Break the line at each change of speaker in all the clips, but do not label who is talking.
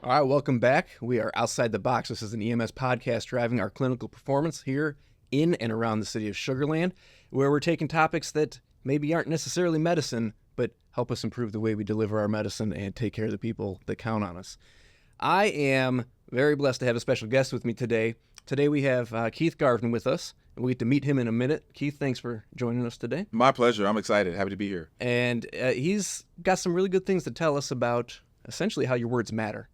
All right, welcome back. We are Outside the Box. This is an EMS podcast driving our clinical performance here in and around the city of Sugar Land, where we're taking topics that maybe aren't necessarily medicine, but help us improve the way we deliver our medicine and take care of the people that count on us. I am very blessed to have a special guest with me today. Today we have Keith Garvin with us, and we get to meet him in a minute. Keith, thanks for joining us today.
My pleasure. I'm excited. Happy to be here.
And he's got some really good things to tell us about essentially how your words matter.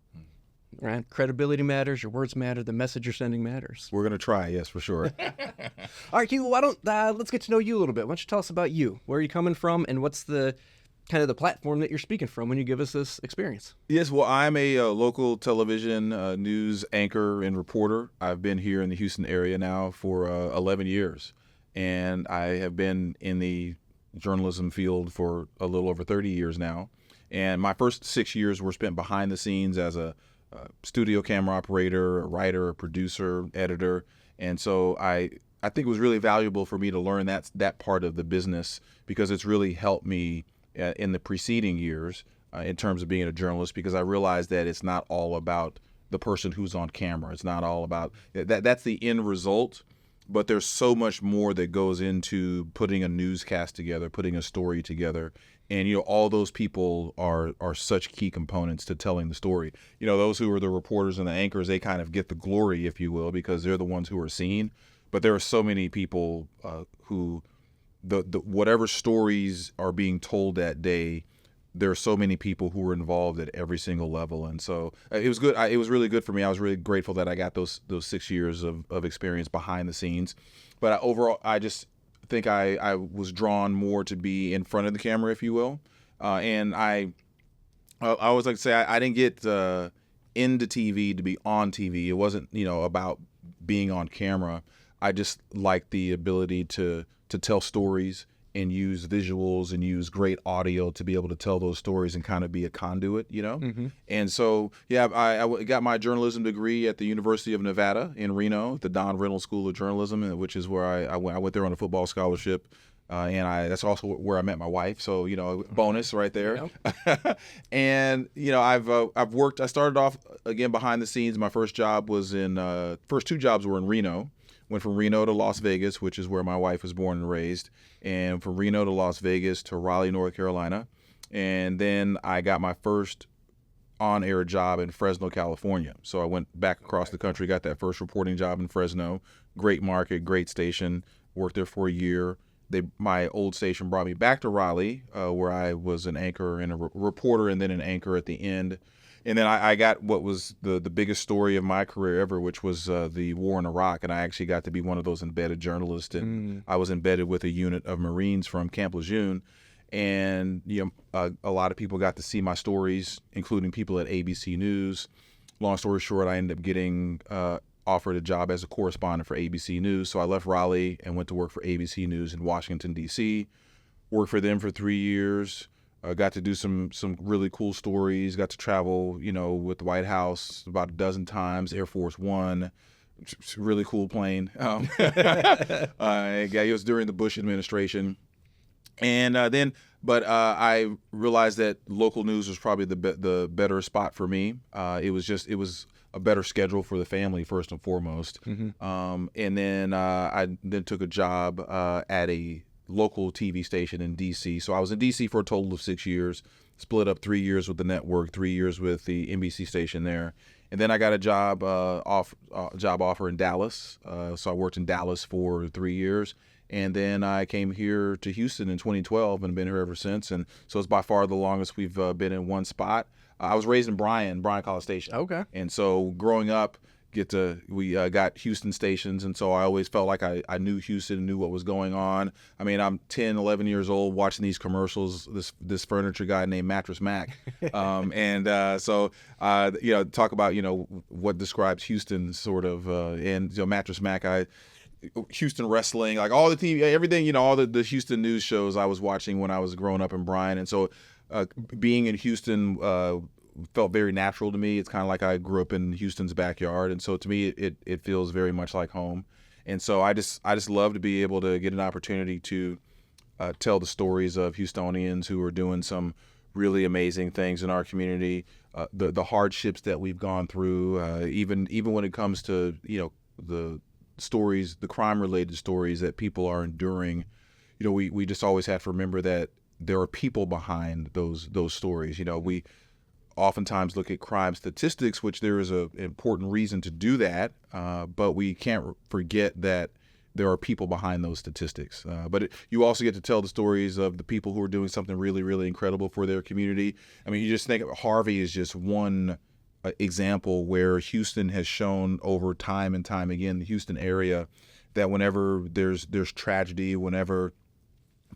Right? Credibility matters, your words matter, the message you're sending matters.
We're going to try, yes, for sure.
All right, Keith, why don't let's get to know you a little bit. Why don't you tell us about you? Where are you coming from, and what's the kind of the platform that you're speaking from when you give us this experience?
Yes, well, I'm a local television news anchor and reporter. I've been here in the Houston area now for 11 years, and I have been in the journalism field for a little over 30 years now. And my first 6 years were spent behind the scenes as a studio camera operator, a writer, a producer, editor. And so I think it was really valuable for me to learn that part of the business, because it's really helped me in the preceding years in terms of being a journalist, because I realized that it's not all about the person who's on camera. It's not all about that. That's the end result. But there's so much more that goes into putting a newscast together, putting a story together. And, all those people are such key components to telling the story. Those who are the reporters and the anchors, they kind of get the glory, if you will, because they're the ones who are seen. But there are so many people who, the whatever stories are being told that day, there are so many people who were involved at every single level. And so it was good. It was really good for me. I was really grateful that I got those 6 years of experience behind the scenes. But overall, I just think I was drawn more to be in front of the camera, if you will. And I always like to say I didn't get into TV to be on TV. It wasn't, about being on camera. I just liked the ability to tell stories and use visuals and use great audio to be able to tell those stories and kind of be a conduit,
Mm-hmm.
And so, I got my journalism degree at the University of Nevada in Reno, the Don Reynolds School of Journalism, which is where I went. I went there on a football scholarship, and that's also where I met my wife. So, bonus right there. Yep. And I've worked. I started off again behind the scenes. My first job was first two jobs were in Reno. Went from Reno to Las Vegas, which is where my wife was born and raised, and from Reno to Las Vegas to Raleigh, North Carolina. And then I got my first on-air job in Fresno, California. So I went back across the country, got that first reporting job in Fresno. Great market, great station. Worked there for a year. My old station brought me back to Raleigh, where I was an anchor and a reporter and then an anchor at the end. And then I got what was the biggest story of my career ever, which was the war in Iraq. And I actually got to be one of those embedded journalists. And I was embedded with a unit of Marines from Camp Lejeune. And, a lot of people got to see my stories, including people at ABC News. Long story short, I ended up getting offered a job as a correspondent for ABC News. So I left Raleigh and went to work for ABC News in Washington, D.C., worked for them for 3 years. Got to do some really cool stories. Got to travel, with the White House about a dozen times. Air Force One, really cool plane. It was during the Bush administration, and but I realized that local news was probably the better spot for me. It was a better schedule for the family first and foremost. Mm-hmm. And then I took a job at a local TV station in D.C. So I was in D.C. for a total of 6 years, split up 3 years with the network, 3 years with the NBC station there. And then I got a job offer in Dallas. So I worked in Dallas for 3 years. And then I came here to Houston in 2012 and been here ever since. And so it's by far the longest we've been in one spot. I was raised in Bryan College Station. Okay. And so growing up, we got Houston stations, and so I always felt like I knew Houston, knew what was going on. I mean, I'm 10, 11 years old watching these commercials, this furniture guy named Mattress Mac. So talk about, what describes Houston sort of, and Mattress Mac, Houston wrestling, like all the TV, everything, all the Houston news shows I was watching when I was growing up in Bryan. And so being in Houston felt very natural to me. It's kind of like I grew up in Houston's backyard. And so to me, it feels very much like home. And so I just love to be able to get an opportunity to tell the stories of Houstonians who are doing some really amazing things in our community. The hardships that we've gone through, even when it comes to the stories, the crime-related stories that people are enduring. We just always have to remember that there are people behind those stories. We oftentimes look at crime statistics, which there is an important reason to do that, but we can't forget that there are people behind those statistics. But you also get to tell the stories of the people who are doing something really, really incredible for their community. I mean, you just think Harvey is just one example where Houston has shown over time and time again, the Houston area, that whenever there's tragedy, whenever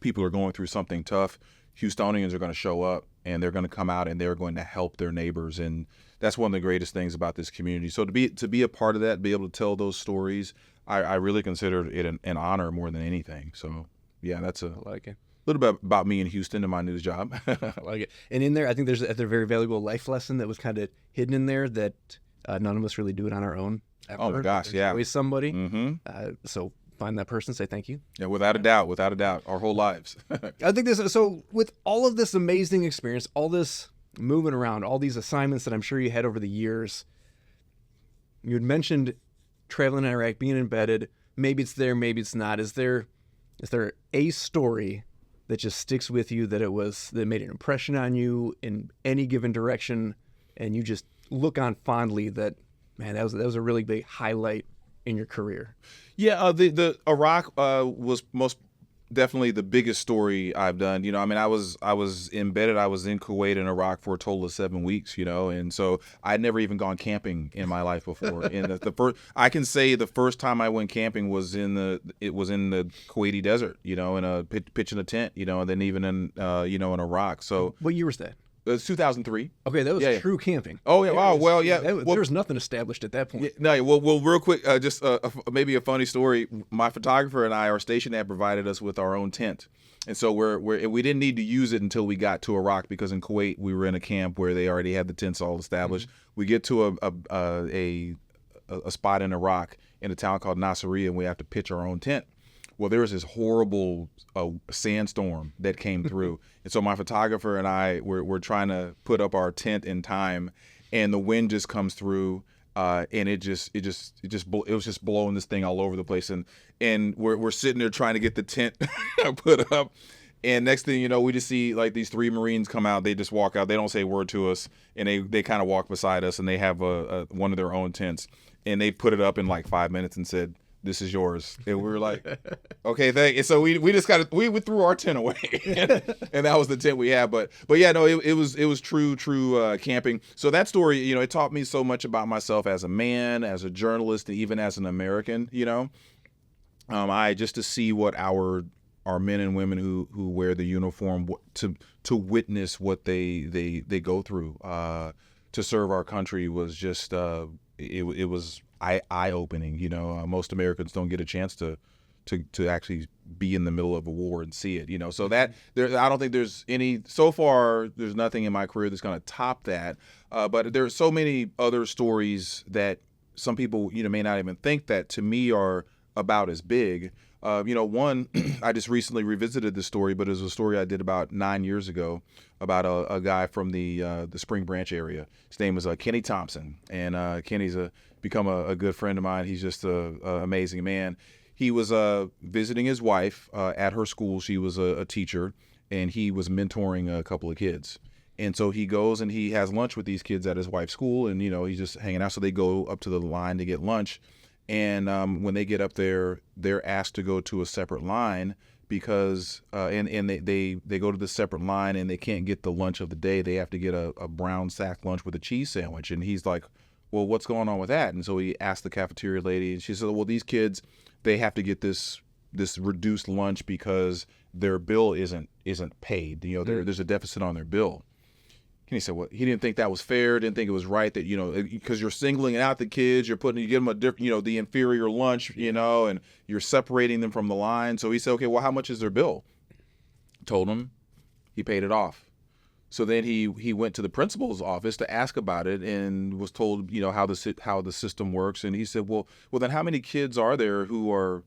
people are going through something tough, Houstonians are going to show up and they're going to come out and they're going to help their neighbors. And that's one of the greatest things about this community. So to be a part of that, be able to tell those stories, I really consider it an honor more than anything. So yeah, that's
I like it.
little bit about me in Houston and my news job.
I like it. And in there, I think there's a very valuable life lesson that was kind of hidden in there that none of us really do it on our own. Ever.
Oh my gosh,
There's
yeah.
always somebody.
Mm-hmm.
So find that person, say thank you.
Yeah, without a doubt, our whole lives.
I think so with all of this amazing experience, all this moving around, all these assignments that I'm sure you had over the years, you had mentioned traveling in Iraq, being embedded. Maybe it's there, maybe it's not. Is there a story that just sticks with you that made an impression on you in any given direction, and you just look on fondly that, man, that was a really big highlight in your career?
Yeah, the Iraq was most definitely the biggest story I've done. I was embedded. I was in Kuwait and Iraq for a total of 7 weeks. And so I'd never even gone camping in my life before. And I can say the first time I went camping was in the Kuwaiti desert. Pitching a tent. And then even in in Iraq. So
what year was that?
It was 2003.
Okay, that was true camping.
Oh yeah, wow. Well, yeah.
There was nothing established at that point.
Yeah, no, well, real quick, just maybe a funny story. My photographer and I, our station had provided us with our own tent, and so we didn't need to use it until we got to Iraq, because in Kuwait we were in a camp where they already had the tents all established. Mm-hmm. We get to a spot in Iraq in a town called Nasiriyah, and we have to pitch our own tent. Well, there was this horrible sandstorm that came through. And so my photographer and I were trying to put up our tent in time, and the wind just comes through, and it was just blowing this thing all over the place. And we're sitting there trying to get the tent put up. And next thing you know, we just see like these 3 Marines come out. They just walk out. They don't say a word to us, and they kind of walk beside us, and they have one of their own tents, and they put it up in like 5 minutes and said, "This is yours." And we were like, okay, thank you. So we threw our tent away, and that was the tent we had. But yeah, no, it was true camping. So that story, it taught me so much about myself as a man, as a journalist, and even as an American. I just to see what our men and women who wear the uniform to witness what they go through to serve our country was just it was eye-opening. Most Americans don't get a chance to actually be in the middle of a war and see it. So that I don't think there's so far. There's nothing in my career that's going to top that. But there's so many other stories that some people may not even think that to me are about as big. One, I just recently revisited this story, but it was a story I did about 9 years ago about a guy from the Spring Branch area. His name was Kenny Thompson, and Kenny's become a good friend of mine. He's just an amazing man. He was visiting his wife at her school. She was a teacher, and he was mentoring a couple of kids. And so he goes and he has lunch with these kids at his wife's school, and he's just hanging out. So they go up to the line to get lunch. And when they get up there, they're asked to go to a separate line because and they go to the separate line and they can't get the lunch of the day. They have to get a brown sack lunch with a cheese sandwich. And he's like, well, what's going on with that? And so he asked the cafeteria lady, and she said, well, these kids, they have to get this reduced lunch because their bill isn't paid. There's a deficit on their bill. And he said, well, he didn't think that was fair, didn't think it was right that, because you're singling out the kids, you give them a different, the inferior lunch, and you're separating them from the line. So he said, okay, well, how much is their bill? Told him, he paid it off. So then he went to the principal's office to ask about it and was told, how the system works. And he said, well, then how many kids are there who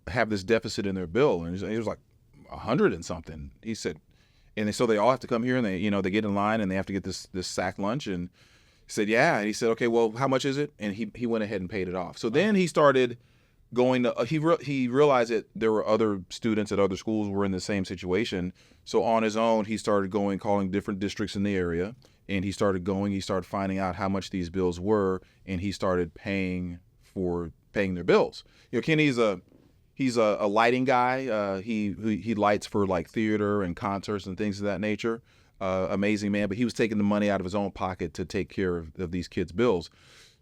have this deficit in their bill? And he was like 100 and something. He said, And so they all have to come here, and they get in line, and they have to get this sack lunch. And he said, yeah. And he said, okay, well, how much is it? And he went ahead and paid it off. So then he started going to he realized that there were other students at other schools who were in the same situation. So on his own, he started calling different districts in the area, and he started finding out how much these bills were, and he started paying their bills. Kenny's he's a lighting guy. He lights for like theater and concerts and things of that nature. Amazing man, but he was taking the money out of his own pocket to take care of these kids' bills.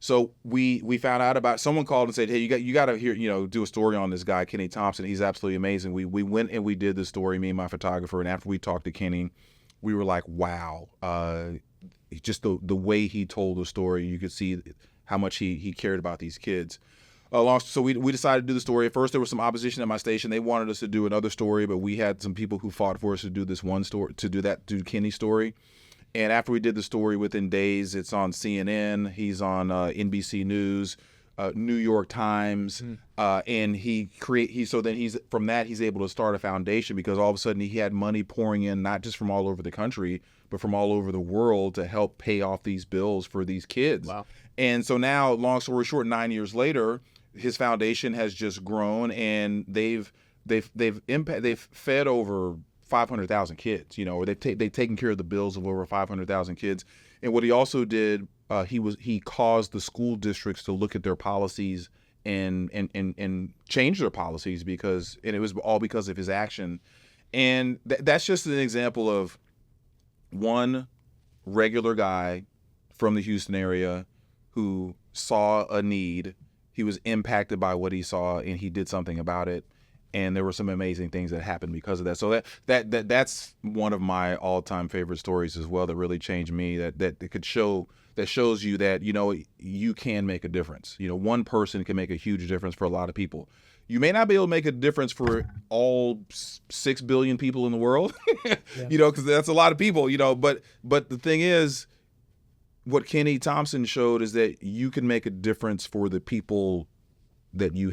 So we found out about, someone called and said, hey, you got to do a story on this guy, Kenny Thompson. He's absolutely amazing. We went and we did the story, me and my photographer. And after we talked to Kenny, we were like, wow, just the way he told the story, you could see how much he cared about these kids. So we decided to do the story. At first, there was some opposition at my station. They wanted us to do another story, but we had some people who fought for us to do this one story, to do Kenny's story. And after we did the story, within days, it's on CNN. He's on NBC News, New York Times, and from that he's able to start a foundation, because all of a sudden he had money pouring in, not just from all over the country, but from all over the world, to help pay off these bills for these kids.
Wow.
And so now, long story short, 9 years later, his foundation has just grown, and they've fed over 500,000 kids, or they've taken care of the bills of over 500,000 kids. And what he also did, he caused the school districts to look at their policies and change their policies, and it was all because of his action. And that's just an example of one regular guy from the Houston area who saw a need. He was impacted by what he saw, and he did something about it. And there were some amazing things that happened because of that. So that's one of my all-time favorite stories as well, that really changed me. That shows you that you can make a difference. One person can make a huge difference for a lot of people. You may not be able to make a difference for all 6 billion people in the world, because that's a lot of people. But the thing is, what Kenny Thompson showed is that you can make a difference for the people that you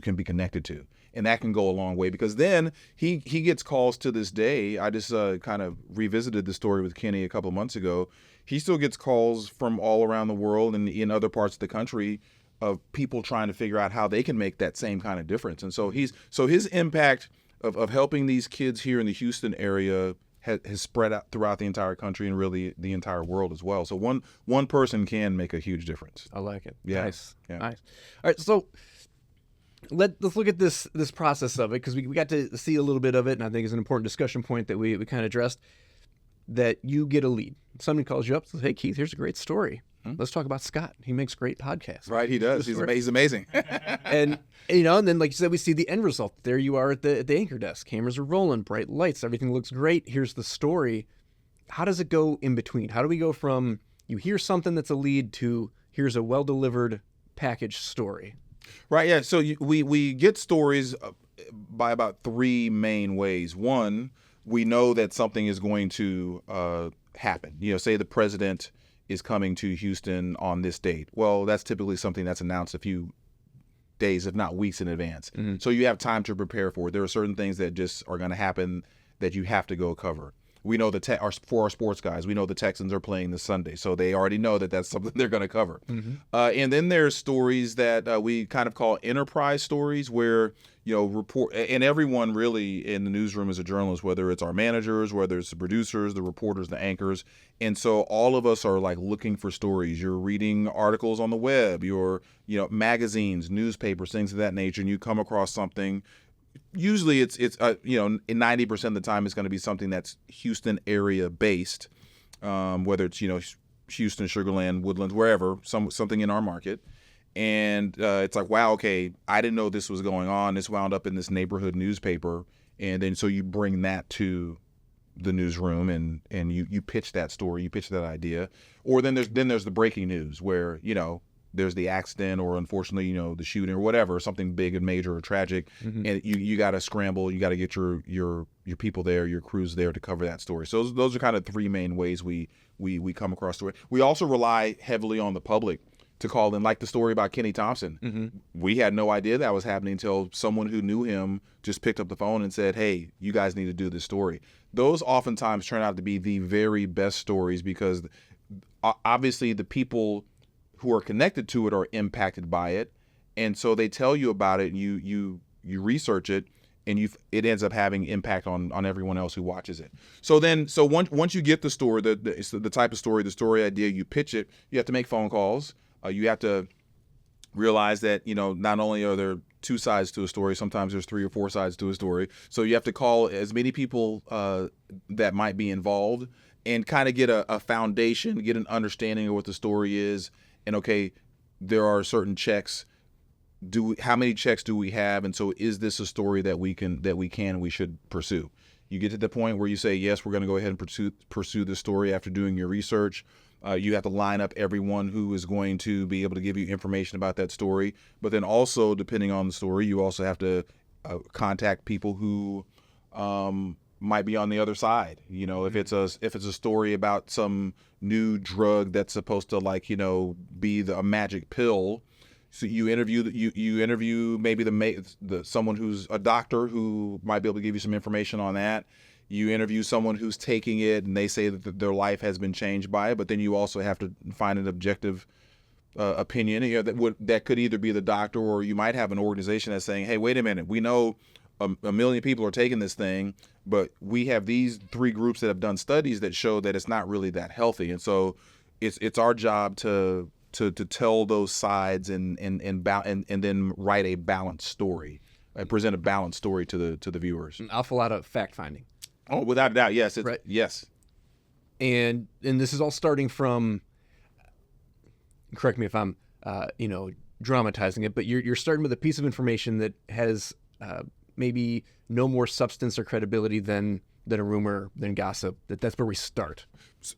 can be connected to. And that can go a long way, because then he gets calls to this day. I just kind of revisited the story with Kenny a couple of months ago. He still gets calls from all around the world and in other parts of the country of people trying to figure out how they can make that same kind of difference. And so his impact of helping these kids here in the Houston area has spread out throughout the entire country and really the entire world as well. So one person can make a huge difference.
I like it.
Yeah.
Nice.
Yeah.
Nice. All right. So let's look at this process of it, because we got to see a little bit of it, and I think it's an important discussion point that we kind of addressed, that you get a lead. Somebody calls you up and says, hey, Keith, here's a great story. Let's talk about Scott. He makes great podcasts.
Right, he does. He's amazing.
and then like you said, we see the end result. There you are at the anchor desk. Cameras are rolling, bright lights, everything looks great. Here's the story. How does it go in between? How do we go from you hear something that's a lead to here's a well-delivered packaged story?
Right, yeah. So we get stories by about 3 main ways. One, we know that something is going to happen. Say the president is coming to Houston on this date. Well, that's typically something that's announced a few days, if not weeks in advance. Mm-hmm. So you have time to prepare for it. There are certain things that just are going to happen that you have to go cover. We know for our sports guys, we know the Texans are playing this Sunday, so they already know that that's something they're going to cover. Mm-hmm. And then there's stories that we kind of call enterprise stories, where report, and everyone really in the newsroom is a journalist, whether it's our managers, whether it's the producers, the reporters, the anchors. And so all of us are like looking for stories. You're reading articles on the web, you're magazines, newspapers, things of that nature, and you come across something. Usually it's in 90% of the time it's going to be something that's Houston area based, whether it's Houston, Sugar Land, Woodlands, wherever, something in our market. And it's like, wow, okay, I didn't know this was going on. This wound up in this neighborhood newspaper. And then so you bring that to the newsroom and you pitch that story, you pitch that idea. Or then there's the breaking news where, there's the accident or unfortunately, the shooting or whatever, something big and major or tragic. Mm-hmm. And you got to scramble, you got to get your people there, your crews there to cover that story. So those are kind of 3 main ways we come across story. We also rely heavily on the public to call in, like the story about Kenny Thompson. We had no idea that was happening until someone who knew him just picked up the phone and said, hey, you guys need to do this story. Those oftentimes turn out to be the very best stories because obviously the people who are connected to it are impacted by it. And so they tell you about it and you research it, and it ends up having impact on everyone else who watches it. So once you get the story, the type of story, the story idea, you pitch it, you have to make phone calls. You have to realize that, not only are there two sides to a story, sometimes there's 3 or 4 sides to a story. So you have to call as many people that might be involved and kind of get a foundation, get an understanding of what the story is. And okay, there are certain checks. How many checks do we have? And so is this a story that we should pursue? You get to the point where you say, yes, we're going to go ahead and pursue this story after doing your research. You have to line up everyone who is going to be able to give you information about that story. But then also, depending on the story, you also have to contact people who might be on the other side. If it's a story about some new drug that's supposed to be a magic pill. So you interview maybe someone who's a doctor who might be able to give you some information on that. You interview someone who's taking it and they say that their life has been changed by it, but then you also have to find an objective opinion that could either be the doctor, or you might have an organization that's saying, hey, wait a minute, we know a million people are taking this thing, but we have these 3 groups that have done studies that show that it's not really that healthy. And so it's our job to tell those sides and then write a balanced story, present a balanced story to the viewers.
An awful lot of fact finding.
Oh, without a doubt, yes.
Right.
Yes.
And this is all starting from, correct me if I'm dramatizing it, but you're starting with a piece of information that has maybe no more substance or credibility than a rumor, than gossip. That's where we start.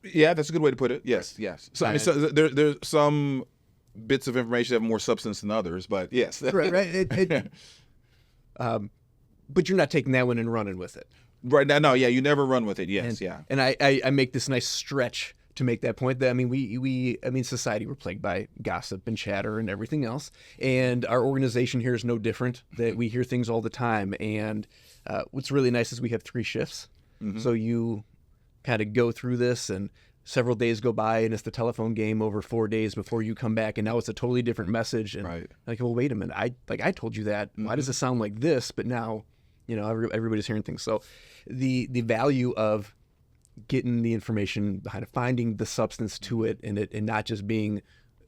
Yeah, that's a good way to put it. Yes. So there's some bits of information that have more substance than others, but yes.
Right. But you're not taking that one and running with it.
Right now, no, yeah, you never run with it. Yes,
And I make this nice stretch to make that point. That society, we're plagued by gossip and chatter and everything else, and our organization here is no different. That we hear things all the time, and what's really nice is we have 3 shifts. So you kind of go through this, and several days go by, and it's the telephone game over 4 days before you come back, and now it's a totally different message. And
right.
well, wait a minute, I told you that. Why does it sound like this? But now, everybody's hearing things. So the value of getting the information behind it, finding the substance to it, and not just being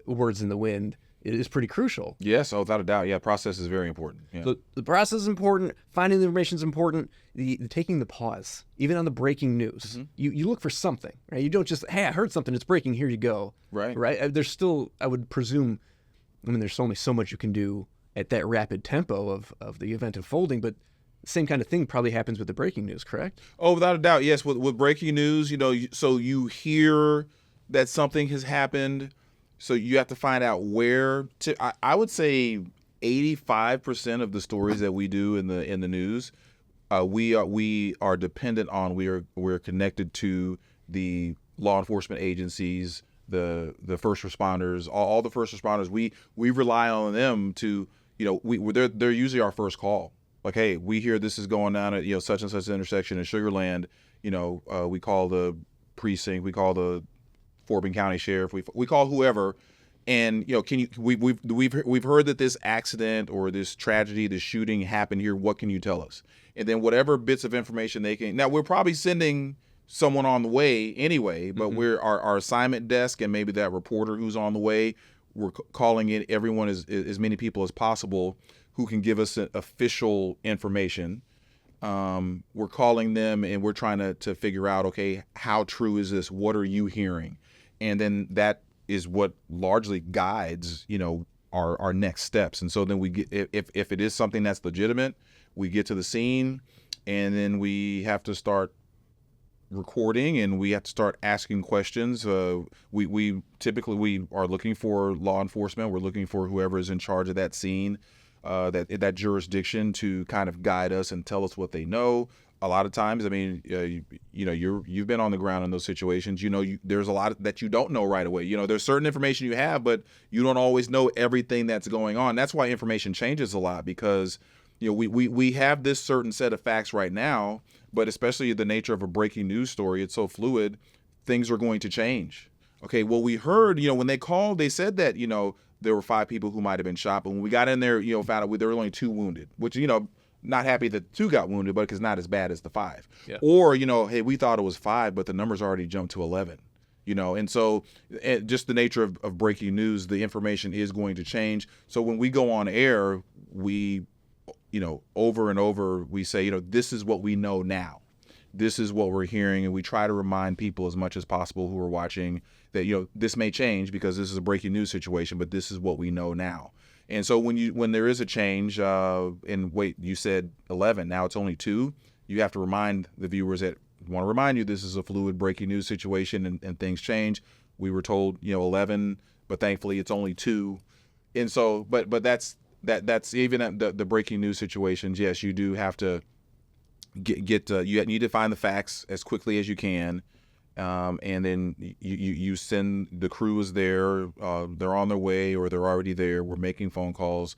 words in the wind, it is pretty crucial.
Yes, without a doubt. Yeah, process is very important. Yeah.
So the process is important. Finding the information is important. The taking the pause, even on the breaking news, you look for something, right? You don't just, hey, I heard something, it's breaking, here you go. Right. There's still, I would presume, there's only so much you can do at that rapid tempo of the event unfolding, but the same kind of thing probably happens with the breaking news, correct?
Oh, without a doubt, yes. With breaking news, so you hear that something has happened. So you have to find out where to. I would say 85% of the stories that we do in the news, we are dependent on. We're connected to the law enforcement agencies, the first responders, all the first responders. We rely on them to. They're usually our first call. Like, hey, we hear this is going on at such and such intersection in Sugar Land. We call the precinct, we call the Forbin County Sheriff, we call whoever, and we've heard that this accident or this tragedy, this shooting happened here. What can you tell us? And then whatever bits of information they can. Now we're probably sending someone on the way anyway, but we're our assignment desk and maybe that reporter who's on the way. We're calling in everyone as many people as possible who can give us official information. We're calling them and we're trying to figure out, okay, how true is this? What are you hearing? And then that is what largely guides, our next steps. And so then we get, if it is something that's legitimate, we get to the scene and then we have to start recording and we have to start asking questions. We typically are looking for law enforcement. We're looking for whoever is in charge of that scene, that jurisdiction to kind of guide us and tell us what they know. a lot of times, I mean, you've been on the ground in those situations. There's a lot that you don't know right away. There's certain information you have, but you don't always know everything that's going on. That's why information changes a lot, because we have this certain set of facts right now, but especially the nature of a breaking news story, it's so fluid. Things are going to change. Okay, well, we heard, when they called, they said that there were 5 people who might have been shot, but when we got in there, found out there were only 2 wounded, which not happy that 2 got wounded, but it's not as bad as the 5.
Yeah.
Or, hey, we thought it was 5, but the numbers already jumped to 11. And so just the nature of breaking news, the information is going to change. So when we go on air, we, over and over, we say, this is what we know now. This is what we're hearing. And we try to remind people as much as possible who are watching that, this may change because this is a breaking news situation, but this is what we know now. And so when there is a change, and wait, you said 11, now it's only 2, you have to remind the viewers that want to remind you this is a fluid breaking news situation, and things change. We were told 11, but thankfully it's only 2. And so, but that's even at the breaking news situations. Yes, you do have to you need to find the facts as quickly as you can. And then you send the crew is there, they're on their way or they're already there. We're making phone calls.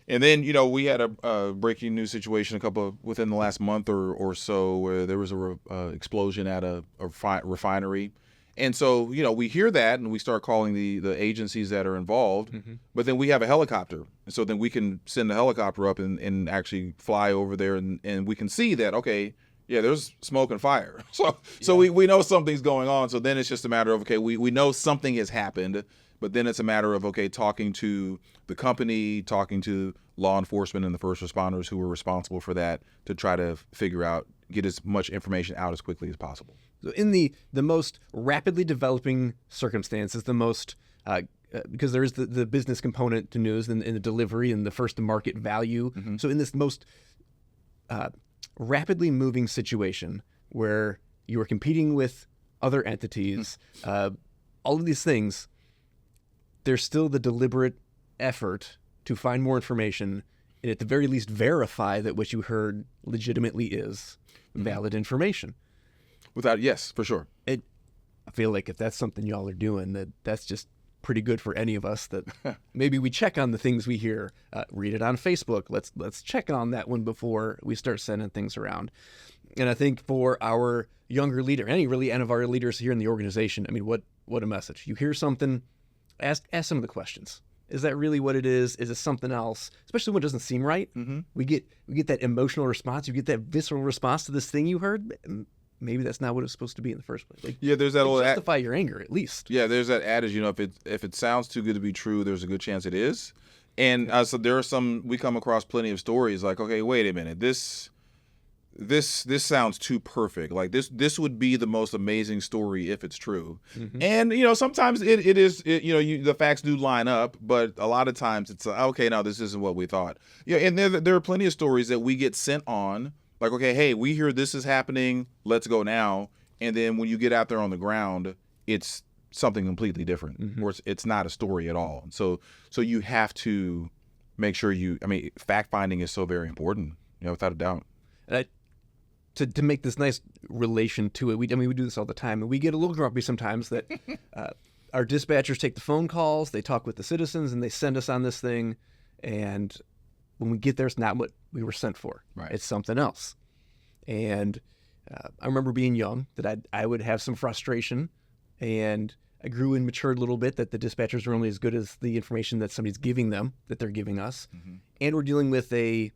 And then, we had a breaking news situation within the last month or so where there was a explosion at a refinery. And so, we hear that and we start calling the agencies that are involved, but then we have a helicopter. And so then we can send the helicopter up and actually fly over there and we can see that, okay, yeah, there's smoke and fire. So we know something's going on. So then it's just a matter of, okay, we know something has happened, but then it's a matter of, okay, talking to the company, talking to law enforcement and the first responders who were responsible for that to try to get as much information out as quickly as possible.
So in the most rapidly developing circumstances, the most because there is the business component to news and the delivery and the first to market value. Mm-hmm. So in this most rapidly moving situation where you are competing with other entities, all of these things, there's still the deliberate effort to find more information and at the very least verify that what you heard legitimately is valid information.
Yes, for sure.
I feel like if that's something y'all are doing, that's just pretty good for any of us, that maybe we check on the things we hear, read it on Facebook. Let's check on that one before we start sending things around. And I think for our younger leader, any of our leaders here in the organization, I mean, what a message. You hear something, ask some of the questions. Is that really what it is? Is it something else? Especially when it doesn't seem right. Mm-hmm. We get that emotional response. You get that visceral response to this thing you heard. Maybe that's not what it's supposed to be in the first place.
There's that old
justify your anger at least.
Yeah, there's that adage. If it sounds too good to be true, there's a good chance it is. And so there are we come across plenty of stories like, okay, wait a minute, this sounds too perfect. Like this would be the most amazing story if it's true. Mm-hmm. And sometimes it is. The facts do line up, but a lot of times it's okay. No, this isn't what we thought. And there are plenty of stories that we get sent on. Like, okay, hey, we hear this is happening. Let's go now. And then when you get out there on the ground, it's something completely different, or it's not a story at all. So you have to make sure fact finding is so very important, without a doubt.
To make this nice relation to it, we do this all the time, and we get a little grumpy sometimes that our dispatchers take the phone calls, they talk with the citizens, and they send us on this thing, and when we get there, it's not what we were sent for.
Right.
It's something else. And I remember being young that I would have some frustration, and I grew and matured a little bit that the dispatchers are only as good as the information that somebody's giving them, that they're giving us. Mm-hmm. And we're dealing with the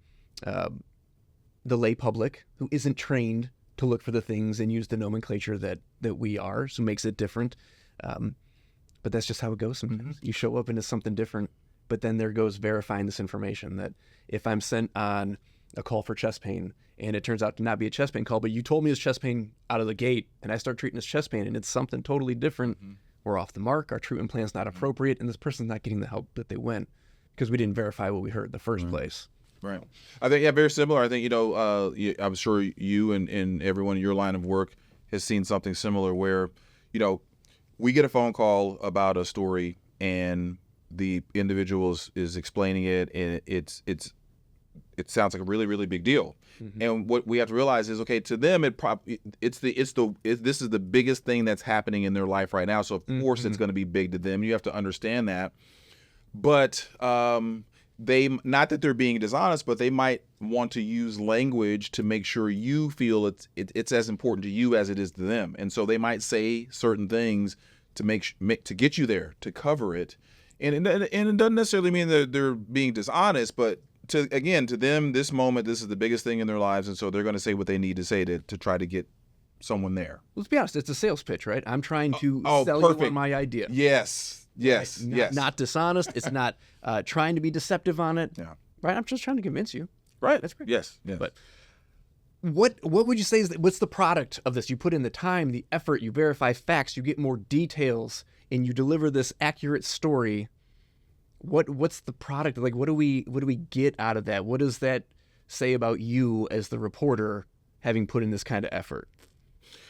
lay public who isn't trained to look for the things and use the nomenclature that we are, so makes it different. But that's just how it goes sometimes. Mm-hmm. You show up and it's something different. But then there goes verifying this information, that if I'm sent on a call for chest pain and it turns out to not be a chest pain call, but you told me it's chest pain out of the gate and I start treating it as chest pain and it's something totally different, we're off the mark, our treatment plan's not appropriate, and this person's not getting the help that they went because we didn't verify what we heard in the first place.
Right. I think, very similar. I think, I'm sure you and everyone in your line of work has seen something similar where, we get a phone call about a story and the individual is explaining it, and it sounds like a really, really big deal. And what we have to realize is, okay, to them, this is the biggest thing that's happening in their life right now. So of course it's going to be big to them. You have to understand that. But they, not that they're being dishonest, but they might want to use language to make sure you feel it's as important to you as it is to them. And so they might say certain things to get you there, to cover it. And it doesn't necessarily mean that they're being dishonest, but to them, this moment, this is the biggest thing in their lives, and so they're going to say what they need to say to try to get someone there.
Let's be honest, it's a sales pitch, right? I'm trying to sell
perfect.
you on my idea.
Yes, yes,
right?
yes.
Not dishonest. It's not trying to be deceptive on it.
Yeah.
Right? I'm just trying to convince you.
Right.
That's great.
Yes. Yes.
But what would you say what's the product of this? You put in the time, the effort, you verify facts, you get more details, and you deliver this accurate story. What's the product? Like, what do we get out of that? What does that say about you as the reporter, having put in this kind of effort?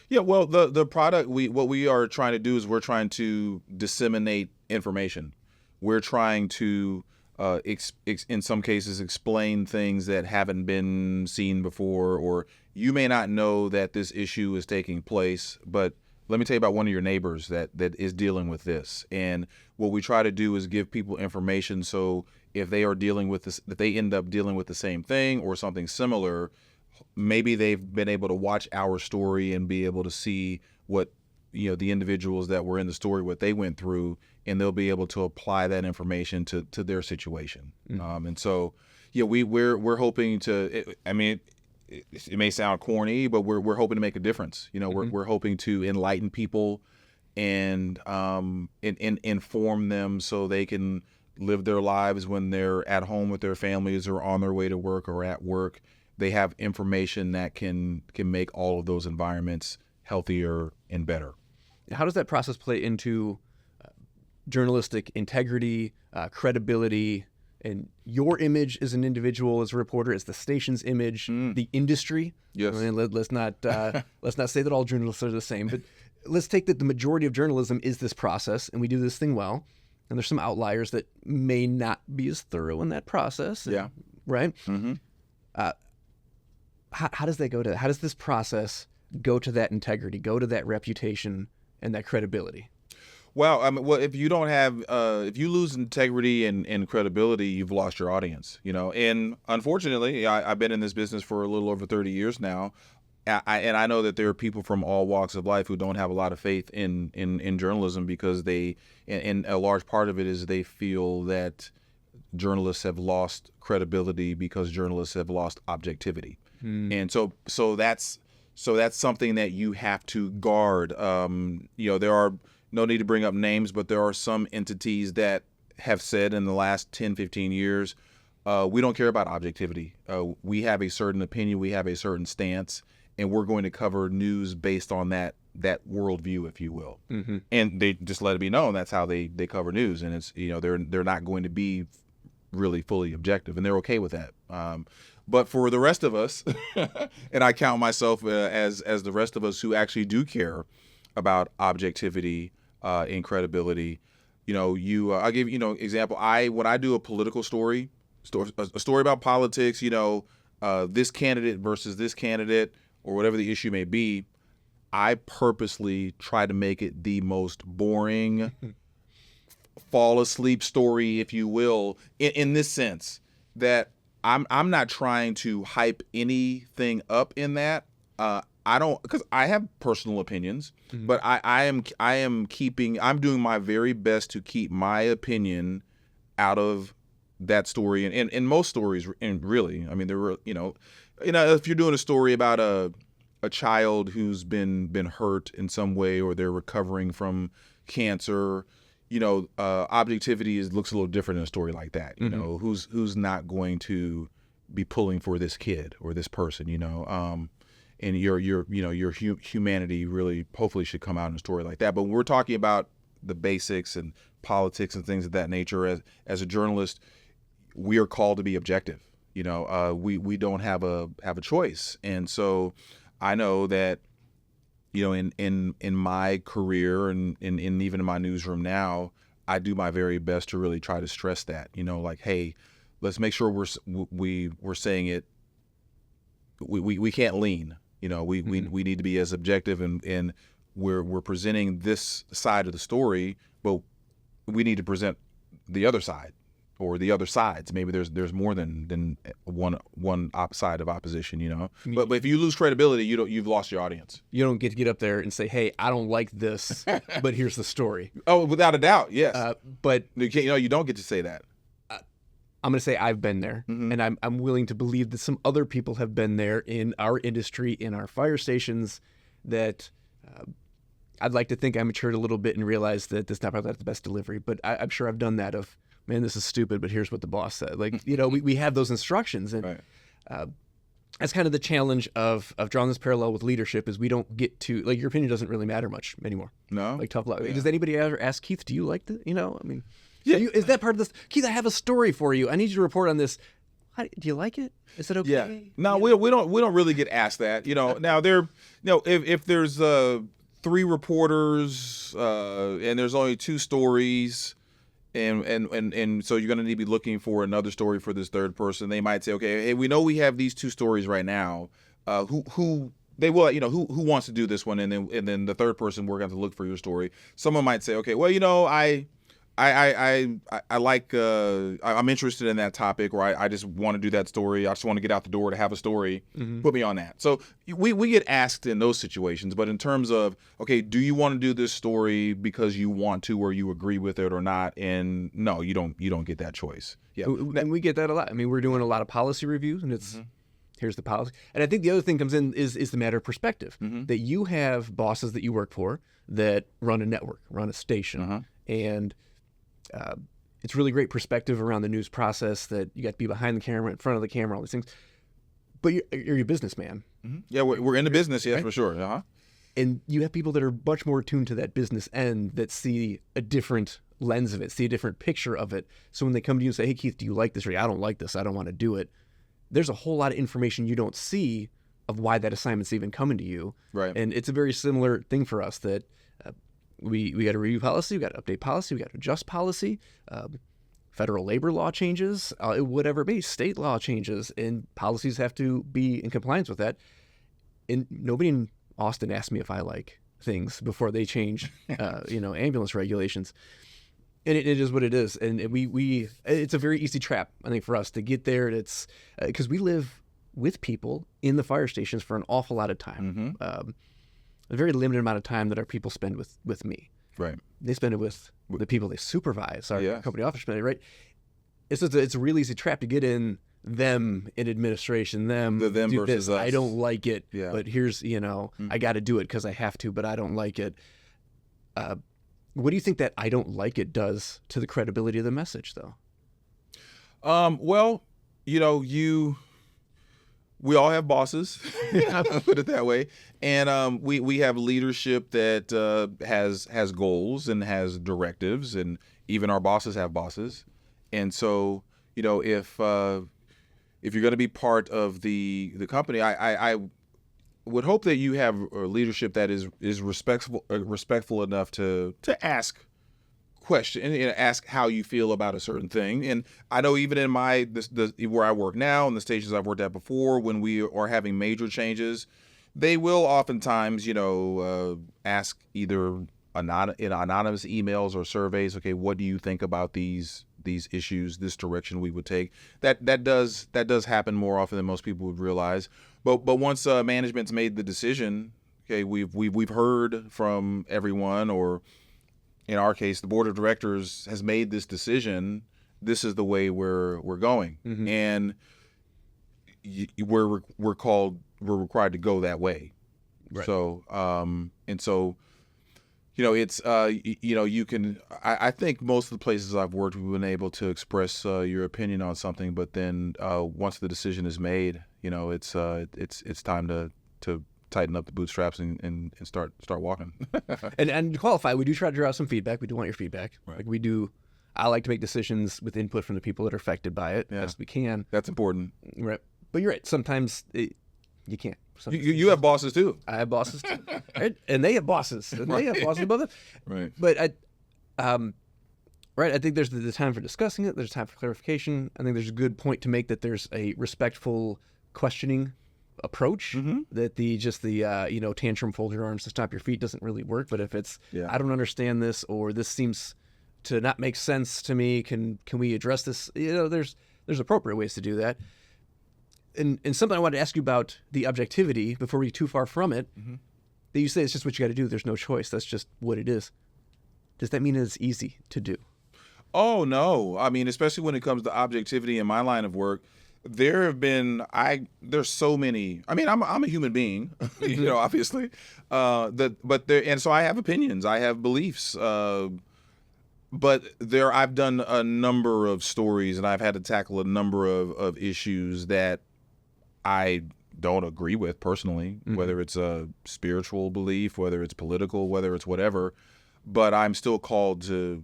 Yeah, well, the product, what we are trying to do is we're trying to disseminate information. We're trying to, in some cases, explain things that haven't been seen before, or you may not know that this issue is taking place, but let me tell you about one of your neighbors that is dealing with this. And what we try to do is give people information, so if they are dealing with this, if they end up dealing with the same thing or something similar, maybe they've been able to watch our story and be able to see what, the individuals that were in the story, what they went through, and they'll be able to apply that information to their situation. And so, we're hoping to, it may sound corny, but we're hoping to make a difference. We're hoping to enlighten people and inform them so they can live their lives when they're at home with their families or on their way to work or at work. They have information that can make all of those environments healthier and better.
How does that process play into journalistic integrity, credibility, and your image as an individual, as a reporter, as the station's image, the industry?
Yes.
I mean, let's not say that all journalists are the same, but let's take that the majority of journalism is this process, and we do this thing well. And there's some outliers that may not be as thorough in that process.
Yeah.
Right.
Mm-hmm.
How does that go to? How does this process go to that integrity, go to that reputation, and that credibility?
Well, if you don't have, if you lose integrity and credibility, you've lost your audience, and unfortunately, I've been in this business for a little over 30 years now. And I know that there are people from all walks of life who don't have a lot of faith in journalism because and a large part of it is they feel that journalists have lost credibility because journalists have lost objectivity. And so that's something that you have to guard. There are, no need to bring up names, but there are some entities that have said in the last 10, 15 years, we don't care about objectivity. We have a certain opinion, we have a certain stance, and we're going to cover news based on that worldview, if you will. Mm-hmm. And they just let it be known that's how they cover news, and it's they're not going to be really fully objective, and they're okay with that. But for the rest of us, and I count myself as the rest of us who actually do care about objectivity and credibility, I'll give example. When I do a political story, a story about politics, this candidate versus this candidate, or whatever the issue may be, I purposely try to make it the most boring, fall asleep story, if you will, in this sense that I'm not trying to hype anything up in that. I don't, because I have personal opinions, but I'm doing my very best to keep my opinion out of that story. And in most stories, and really, there were, if you're doing a story about a child who's been hurt in some way, or they're recovering from cancer, objectivity looks a little different in a story like that. Who's not going to be pulling for this kid or this person, and your humanity really hopefully should come out in a story like that. But when we're talking about the basics and politics and things of that nature, as a journalist, we are called to be objective. We don't have a choice. And so I know that, in my career and even in my newsroom now, I do my very best to really try to stress that, like, hey, let's make sure we're saying it. We can't lean. We need to be as objective, and we're presenting this side of the story, but we need to present the other side or the other sides. Maybe there's more than one side of opposition. But if you lose credibility, you've lost your audience.
You don't get to get up there and say, "Hey, I don't like this, but here's the story."
Oh, without a doubt, yes.
But
you don't get to say that.
I'm going to say I've been there, and I'm willing to believe that some other people have been there in our industry, in our fire stations, that I'd like to think I matured a little bit and realized that this is not probably not the best delivery, but I'm sure I've done that of, man, this is stupid, but here's what the boss said. Like, we have those instructions, and
Right.
That's kind of the challenge of drawing this parallel with leadership is we don't get to, like, your opinion doesn't really matter much anymore.
No?
Like, tough luck.
Yeah.
Does anybody ever ask Keith, do you like this? I mean...
Yeah.
Is that part of this? Keith, I have a story for you. I need you to report on this. Do you like it? Is it okay?
Yeah. No, we don't really get asked that. Now if there's 3 reporters and there's only 2 stories, and so you're going to need to be looking for another story for this third person. They might say, okay, hey, we know we have these 2 stories right now. Who they will, who wants to do this one, and then the third person, we're going to look for your story. Someone might say, okay, well, I like, I'm interested in that topic, or I just want to do that story. I just want to get out the door to have a story. Put me on that. So we get asked in those situations, but in terms of, okay, do you want to do this story because you want to, or you agree with it or not? And no, you don't get that choice. Yeah.
And we get that a lot. I mean, we're doing a lot of policy reviews, and it's, here's the policy. And I think the other thing comes in is the matter of perspective, that you have bosses that you work for that run a network, run a station, and it's really great perspective around the news process that you got to be behind the camera, in front of the camera, all these things. But you're a businessman.
Yeah, we're in the business, yes, right? For sure.
And you have people that are much more attuned to that business end that see a different lens of it, see a different picture of it. So when they come to you and say, hey, Keith, do you like this? Or I don't like this. I don't want to do it. There's a whole lot of information you don't see of why that assignment's even coming to you.
Right.
And it's a very similar thing for us that we got to review policy, we got to update policy, we got to adjust policy, federal labor law changes, whatever it be, state law changes, and policies have to be in compliance with that. And nobody in Austin asked me if I like things before they change, ambulance regulations. And it is what it is. And it's a very easy trap, I think, for us to get there. It's because we live with people in the fire stations for an awful lot of time. A very limited amount of time that our people spend with me.
Right.
They spend it with the people they supervise, our company officers, right? It's a really easy trap to get in them in administration, them
do versus
this.
us.
I don't like it,
Yeah.
but here's, I got to do it because I have to, but I don't like it. What do you think that I don't like it does to the credibility of the message, though?
Well, we all have bosses, I'll put it that way, and we have leadership that has goals and has directives, and even our bosses have bosses, and so if you're going to be part of the company, I would hope that you have a leadership that is respectful enough to ask question and ask how you feel about a certain thing. And I know even in where I work now and the stations I've worked at before, when we are having major changes, they will oftentimes, ask either in anonymous emails or surveys, okay, what do you think about these issues, this direction we would take? That does happen more often than most people would realize. But once management's made the decision, okay, we've heard from everyone, or in our case, the board of directors has made this decision. This is the way we're going, and we're required to go that way. Right. So it's you can. I think most of the places I've worked, we've been able to express your opinion on something, but then once the decision is made, it's time to tighten up the bootstraps and start walking.
and to qualify, we do try to draw some feedback. We do want your feedback.
Right.
Like we do. I like to make decisions with input from the people that are affected by it as we can.
That's important.
Right. But you're right. Sometimes you can't.
You have bosses too.
I have bosses too. Right? And they have bosses. And they have bosses above them.
Right.
But Right. I think there's the time for discussing it. There's time for clarification. I think there's a good point to make that there's a respectful questioning approach. That the tantrum, fold your arms to stop your feet doesn't really work. But if it's I don't understand this, or this seems to not make sense to me, can we address this? There's appropriate ways to do that. And something I wanted to ask you about the objectivity before we get too far from it. That you say it's just what you got to do. There's no choice. That's just what it is. Does that mean it's easy to do?
Oh, no. I mean, especially when it comes to objectivity in my line of work, there's so many. I mean, I'm a human being, obviously. And so I have opinions. I have beliefs. But I've done a number of stories, and I've had to tackle a number of issues that I don't agree with personally, whether it's a spiritual belief, whether it's political, whether it's whatever. But I'm still called to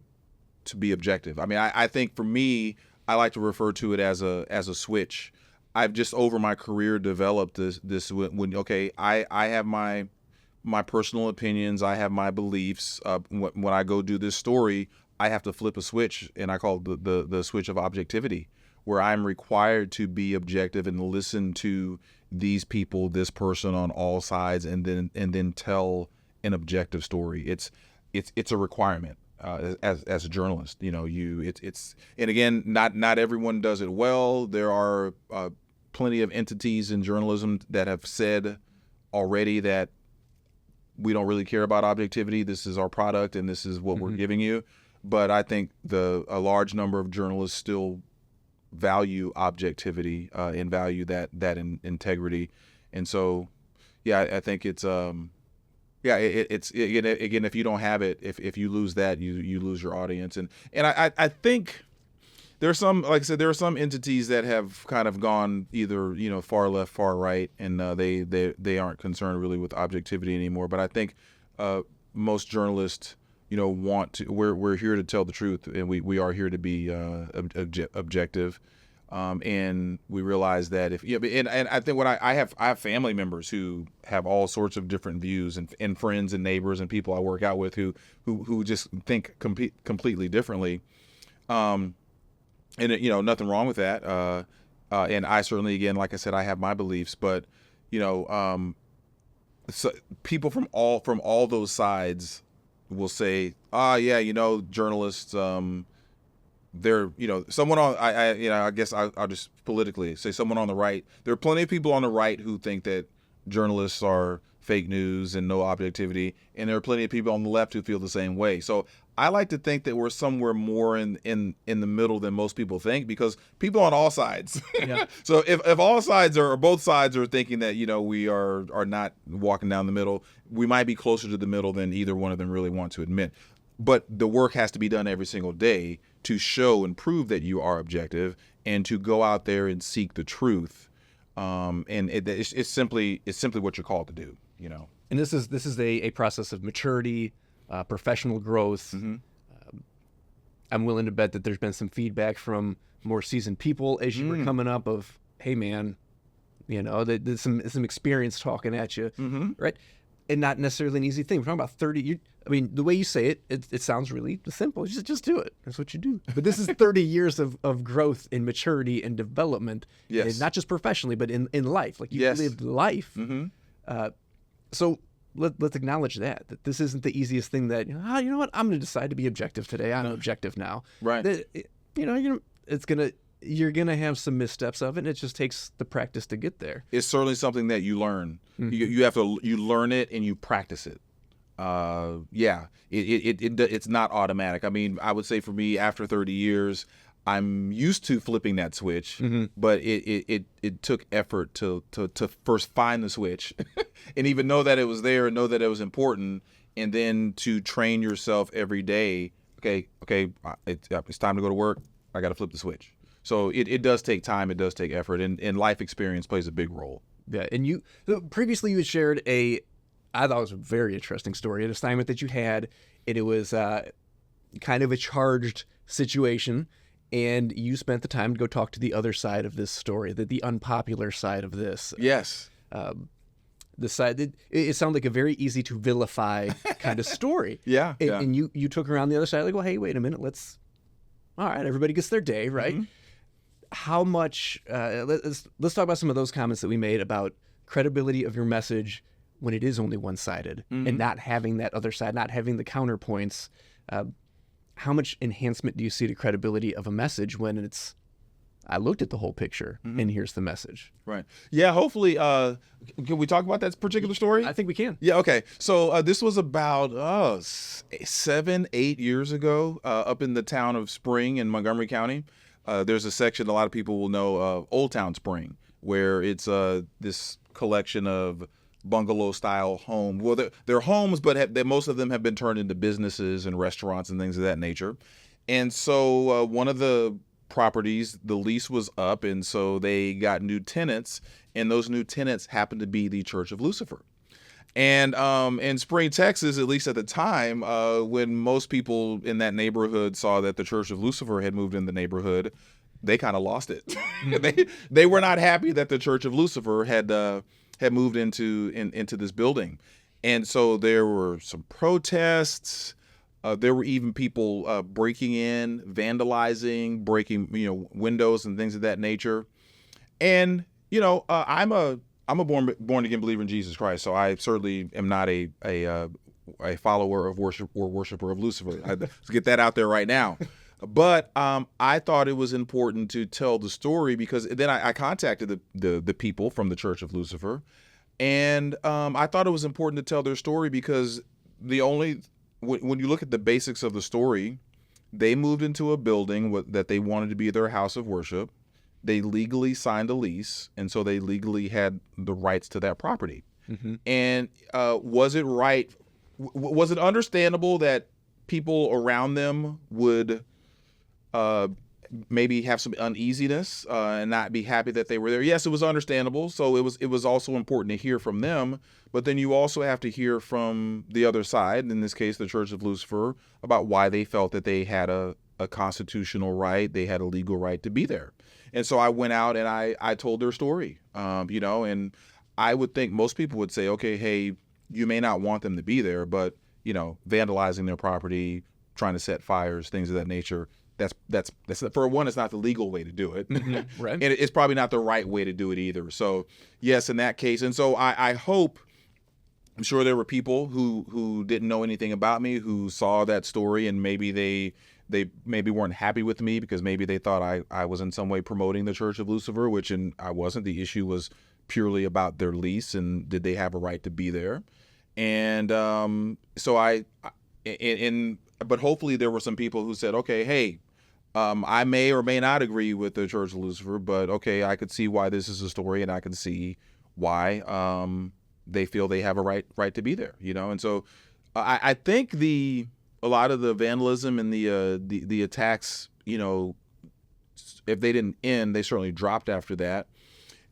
be objective. I mean, I think for me, I like to refer to it as a switch. I've just over my career developed this when I have my personal opinions, I have my beliefs. When I go do this story, I have to flip a switch, and I call it the switch of objectivity, where I'm required to be objective and listen to these people, this person on all sides, and then tell an objective story. It's a requirement. As a journalist, it's and again, not everyone does it well. There are plenty of entities in journalism that have said already that we don't really care about objectivity. This is our product, and this is what we're giving you. But I think a large number of journalists still value objectivity and value that integrity, and so I think it's. It's again, if you don't have it, if you lose that, you lose your audience, and I think there's some, like I said, there are some entities that have kind of gone either far left, far right, and they aren't concerned really with objectivity anymore. But I think most journalists want to. We're here to tell the truth, and we are here to be objective. And we realize that and I think I have family members who have all sorts of different views, and friends and neighbors and people I work out with who just think completely differently. And nothing wrong with that. And I certainly, again, like I said, I have my beliefs, but so people from all those sides will say, journalists, they're someone on I guess I'll just politically say someone on the right. There are plenty of people on the right who think that journalists are fake news and no objectivity, and there are plenty of people on the left who feel the same way. So I like to think that we're somewhere more in the middle than most people think, because people on all sides. Yeah. So if all sides or both sides are thinking that we are not walking down the middle, we might be closer to the middle than either one of them really want to admit. But the work has to be done every single day to show and prove that you are objective, and to go out there and seek the truth. And it's simply what you're called to do.
And this is a process of maturity, professional growth. I'm willing to bet that there's been some feedback from more seasoned people as you were coming up of, hey man, there's some experience talking at you, right? And not necessarily an easy thing. We're talking about 30. The way you say it sounds really simple. Just do it. That's what you do. But this is 30 years of growth and maturity and development, and not just professionally, but in life. Like you've lived life. So let's acknowledge that this isn't the easiest thing. That you know what, I'm going to decide to be objective today. I'm objective now.
Right.
You're gonna have some missteps of it, and it just takes the practice to get there.
It's certainly something that you learn. You learn it and you practice it. It's not automatic. I mean, I would say for me, after 30 years, I'm used to flipping that switch, but it took effort to first find the switch and even know that it was there and know that it was important, and then to train yourself every day. Okay, it's time to go to work. I got to flip the switch. So it does take time, it does take effort, and life experience plays a big role.
Yeah, and previously you had shared I thought it was a very interesting story, an assignment that you had, and it was kind of a charged situation, and you spent the time to go talk to the other side of this story, the unpopular side of this.
Yes.
The side that it sounded like a very easy to vilify kind of story.
Yeah.
And you took around the other side, like, well, hey, wait a minute, let's all right, everybody gets their day, right? How much, let's talk about some of those comments that we made about credibility of your message when it is only one-sided and not having that other side, not having the counterpoints. How much enhancement do you see to credibility of a message when it's, I looked at the whole picture and here's the message?
Right. Yeah, hopefully, can we talk about that particular story?
I think we can.
Yeah, okay. So this was about 7-8 years ago up in the town of Spring in Montgomery County. There's a section a lot of people will know of, Old Town Spring, where it's this collection of bungalow-style home. Well, they're homes, but most of them have been turned into businesses and restaurants and things of that nature. And so one of the properties, the lease was up, and so they got new tenants, and those new tenants happened to be the Church of Lucifer. And in Spring, Texas, at least at the time, when most people in that neighborhood saw that the Church of Lucifer had moved in the neighborhood, they kind of lost it. They were not happy that the Church of Lucifer had moved into this building, and so there were some protests. There were even people breaking in, vandalizing, breaking windows and things of that nature. And I'm a born again believer in Jesus Christ, so I certainly am not a follower of worship or worshiper of Lucifer. Let's get that out there right now. But I thought it was important to tell the story because then I contacted the people from the Church of Lucifer, and I thought it was important to tell their story because when you look at the basics of the story, they moved into a building that they wanted to be their house of worship. They legally signed a lease, and so they legally had the rights to that property. And was it right? Was it understandable that people around them would maybe have some uneasiness and not be happy that they were there? Yes, it was understandable. So it was also important to hear from them. But then you also have to hear from the other side, in this case, the Church of Lucifer, about why they felt that they had a constitutional right, they had a legal right to be there. And so I went out and I told their story, and I would think most people would say, okay, hey, you may not want them to be there, but, vandalizing their property, trying to set fires, things of that nature, that's for one, it's not the legal way to do it.
Right.
And it's probably not the right way to do it either. So yes, in that case. And so I hope, I'm sure there were people who didn't know anything about me, who saw that story, and maybe they maybe weren't happy with me because maybe they thought I was in some way promoting the Church of Lucifer, which I wasn't. The issue was purely about their lease and did they have a right to be there. And so but hopefully there were some people who said, okay, hey, I may or may not agree with the Church of Lucifer, but okay, I could see why this is a story, and I can see why they feel they have a right to be there, And so I think a lot of the vandalism and the attacks, if they didn't end, they certainly dropped after that,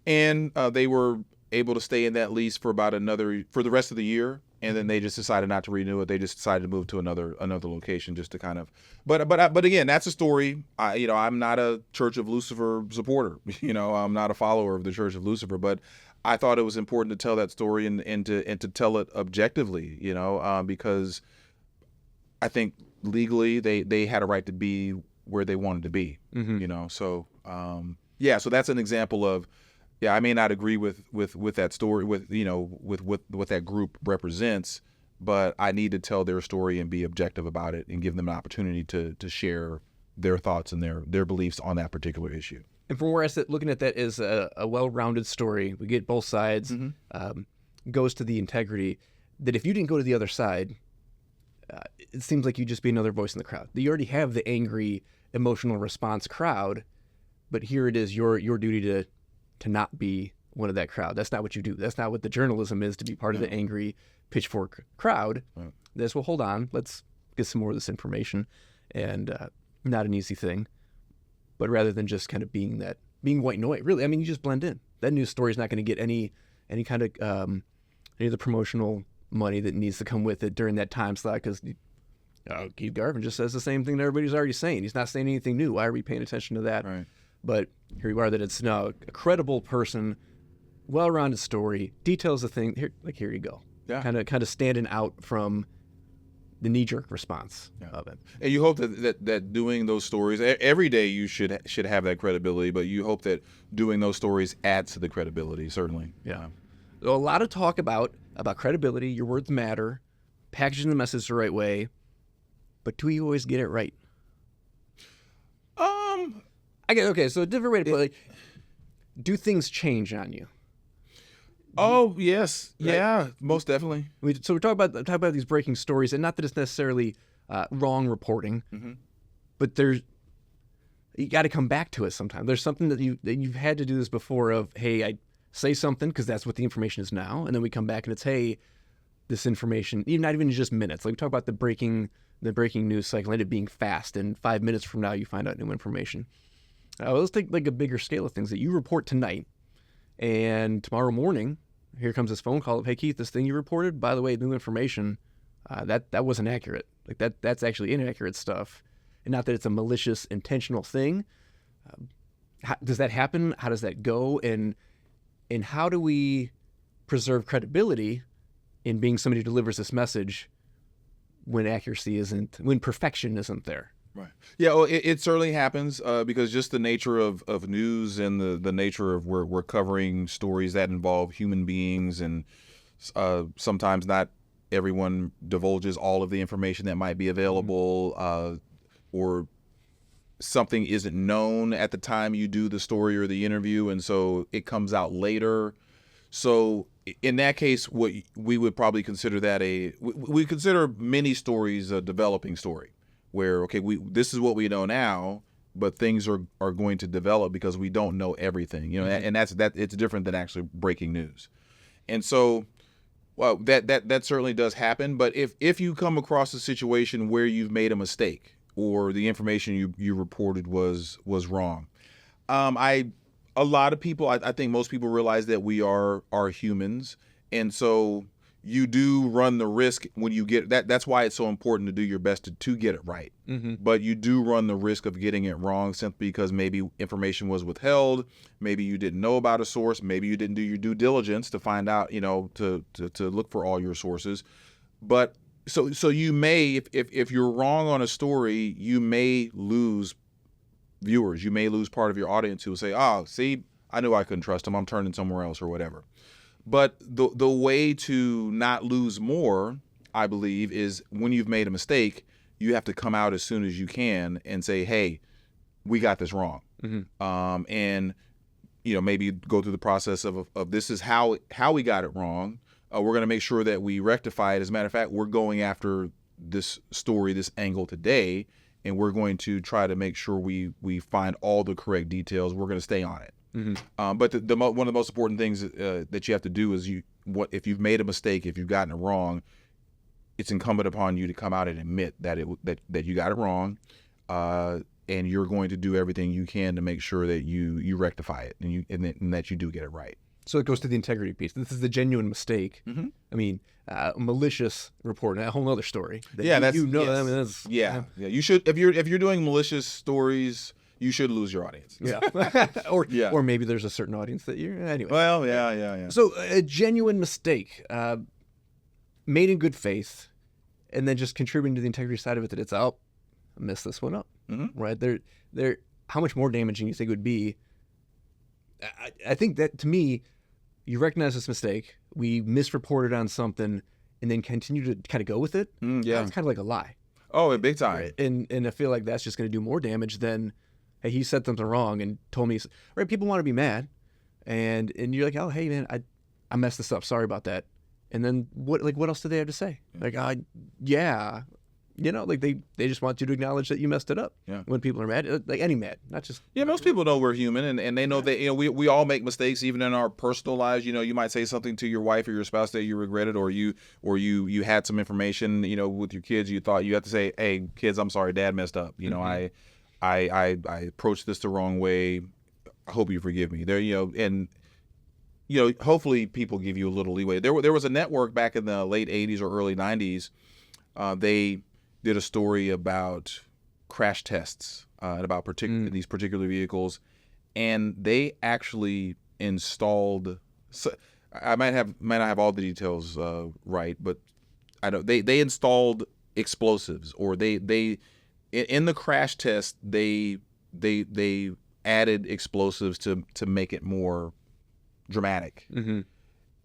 and they were able to stay in that lease for the rest of the year. And then they just decided not to renew it. They just decided to move to another location just to kind of. But again, that's a story. I'm not a Church of Lucifer supporter. I'm not a follower of the Church of Lucifer. But I thought it was important to tell that story and to tell it objectively. Because I think legally they had a right to be where they wanted to be. So so that's an example of. Yeah, I may not agree with that story, with what that group represents, but I need to tell their story and be objective about it and give them an opportunity to share their thoughts and their beliefs on that particular issue.
And from where I sit, looking at that as a well-rounded story, we get both sides, goes to the integrity, that if you didn't go to the other side, it seems like you'd just be another voice in the crowd. You already have the angry, emotional response crowd, but here it is your duty to not be one of that crowd. That's not what you do. That's not what the journalism is, to be part of the angry pitchfork crowd. Right. This, well, hold on, let's get some more of this information, and not an easy thing. But rather than just kind of being white noise, really, I mean, you just blend in. That news story is not going to get any kind of any of the promotional money that needs to come with it during that time slot, because Keith Garvin just says the same thing that everybody's already saying. He's not saying anything new. Why are we paying attention to that?
Right.
But here you are, that it's now a credible person, well-rounded story, details the thing. Here you go.
Yeah.
Kind of standing out from knee-jerk response of it.
And you hope that doing those stories every day you should have that credibility, but you hope that doing those stories adds to the credibility, certainly.
Yeah. So a lot of talk about credibility, your words matter, packaging the message the right way, but do you always get it right? Okay, so a different way to put it, do things change on you?
Oh, yes. Right? Yeah, most definitely.
So we're talking about these breaking stories, and not that it's necessarily wrong reporting, but you got to come back to it sometime. There's something that you've had to do this before of, hey, I say something because that's what the information is now, and then we come back and it's, hey, this information, not even just minutes. Like we talk about the breaking news cycle and it being fast, and 5 minutes from now you find out new information. Let's take like a bigger scale of things that you report tonight, and tomorrow morning, here comes this phone call of, hey, Keith, this thing you reported, by the way, new information, that wasn't accurate. Like that's actually inaccurate stuff. And not that it's a malicious, intentional thing. Does that happen? How does that go? And how do we preserve credibility in being somebody who delivers this message when when perfection isn't there?
Right. Yeah, well, it certainly happens because just the nature of news and the nature of we're covering stories that involve human beings, and sometimes not everyone divulges all of the information that might be available, or something isn't known at the time you do the story or the interview, and so it comes out later. So in that case, what we would probably consider that we consider many stories a developing story, where, okay, this is what we know now, but things are going to develop because we don't know everything, and it's different than actually breaking news. And so, well, that certainly does happen. But if you come across a situation where you've made a mistake or the information you reported was wrong, a lot of people, I think most people realize that we are humans, and so you do run the risk when you get that. That's why it's so important to do your best to get it right. But you do run the risk of getting it wrong simply because maybe information was withheld, maybe you didn't know about a source, maybe you didn't do your due diligence to find out, to look for all your sources. But so you may, if you're wrong on a story, you may lose viewers, you may lose part of your audience who will say, "Oh, see, I knew I couldn't trust him, I'm turning somewhere else," or whatever. But the way to not lose more, I believe, is when you've made a mistake, you have to come out as soon as you can and say, "Hey, we got this wrong," and maybe go through the process of this is how we got it wrong. We're going to make sure that we rectify it. As a matter of fact, we're going after this story, this angle today, and we're going to try to make sure we find all the correct details. We're going to stay on it. But one of the most important things that you have to do is if you've made a mistake, if you've gotten it wrong, it's incumbent upon you to come out and admit that you got it wrong, and you're going to do everything you can to make sure that you rectify it and that you do get it right.
So it goes to the integrity piece. This is the genuine mistake. I mean, malicious reporting, a whole other story.
Yes.
That's,
yeah. You should, if you're doing malicious stories, you should lose your audience.
Or maybe there's a certain audience that you're anyway.
Well, yeah.
So a genuine mistake made in good faith, and then just contributing to the integrity side of it, that it's, I messed this one up. Right there. How much more damaging you think it would be? I think that, to me, you recognize this mistake, we misreported on something, and then continue to kind of go with it. It's kind of like a lie.
Oh, big time.
Right? And I feel like that's just going to do more damage than, hey, he said something wrong and told me. Right? People want to be mad, and you're like, oh, hey, man, I messed this up. Sorry about that. And then what else do they have to say? Like, yeah. They just want you to acknowledge that you messed it up. When people are mad, like any mad, not just.
Yeah, most people know we're human, and they know that we all make mistakes, even in our personal lives. You might say something to your wife or your spouse that you regretted, or you had some information, with your kids. You thought you had to say, "Hey, kids, I'm sorry, Dad messed up. I approached this the wrong way. I hope you forgive me." Hopefully people give you a little leeway. There was a network back in the late '80s or early '90s. They did a story about crash tests and about these particular vehicles, and they actually installed. So I might not have all the details right, but I know they installed explosives, or they in the crash test they added explosives to make it more dramatic.
Mm-hmm.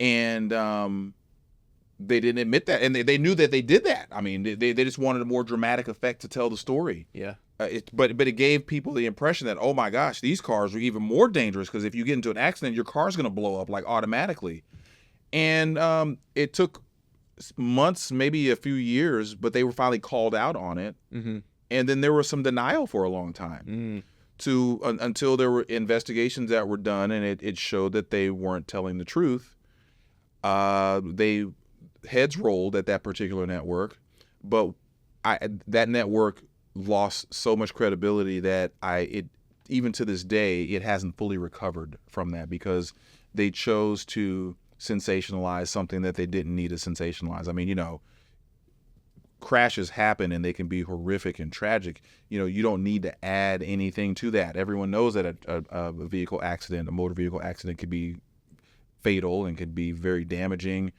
And they didn't admit that, and they knew that they did that. I mean, they just wanted a more dramatic effect to tell the story.
Yeah.
But it gave people the impression that, oh my gosh, these cars are even more dangerous, because if you get into an accident, your car's going to blow up like automatically. And it took months, maybe a few years, but they were finally called out on it.
Mm-hmm.
And then there was some denial for a long time until there were investigations that were done, and it showed that they weren't telling the truth. They heads rolled at that particular network, but that network lost so much credibility that even to this day, it hasn't fully recovered from that, because they chose to sensationalize something that they didn't need to sensationalize. I mean, crashes happen and they can be horrific and tragic. You don't need to add anything to that. Everyone knows that a vehicle accident, a motor vehicle accident, could be fatal and could be very damaging.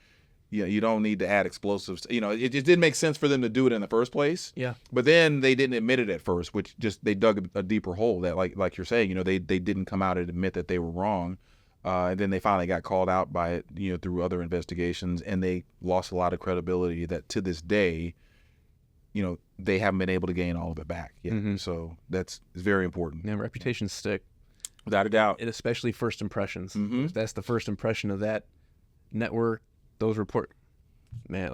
You don't need to add explosives. It didn't make sense for them to do it in the first place.
Yeah.
But then they didn't admit it at first, which just they dug a deeper hole. That like you're saying, they didn't come out and admit that they were wrong. And then they finally got called out by it, through other investigations, and they lost a lot of credibility that to this day, they haven't been able to gain all of it back yet.
Mm-hmm.
So it's very important.
And reputations stick.
Without a doubt.
And especially first impressions.
Mm-hmm.
If that's the first impression of that network, those report, man,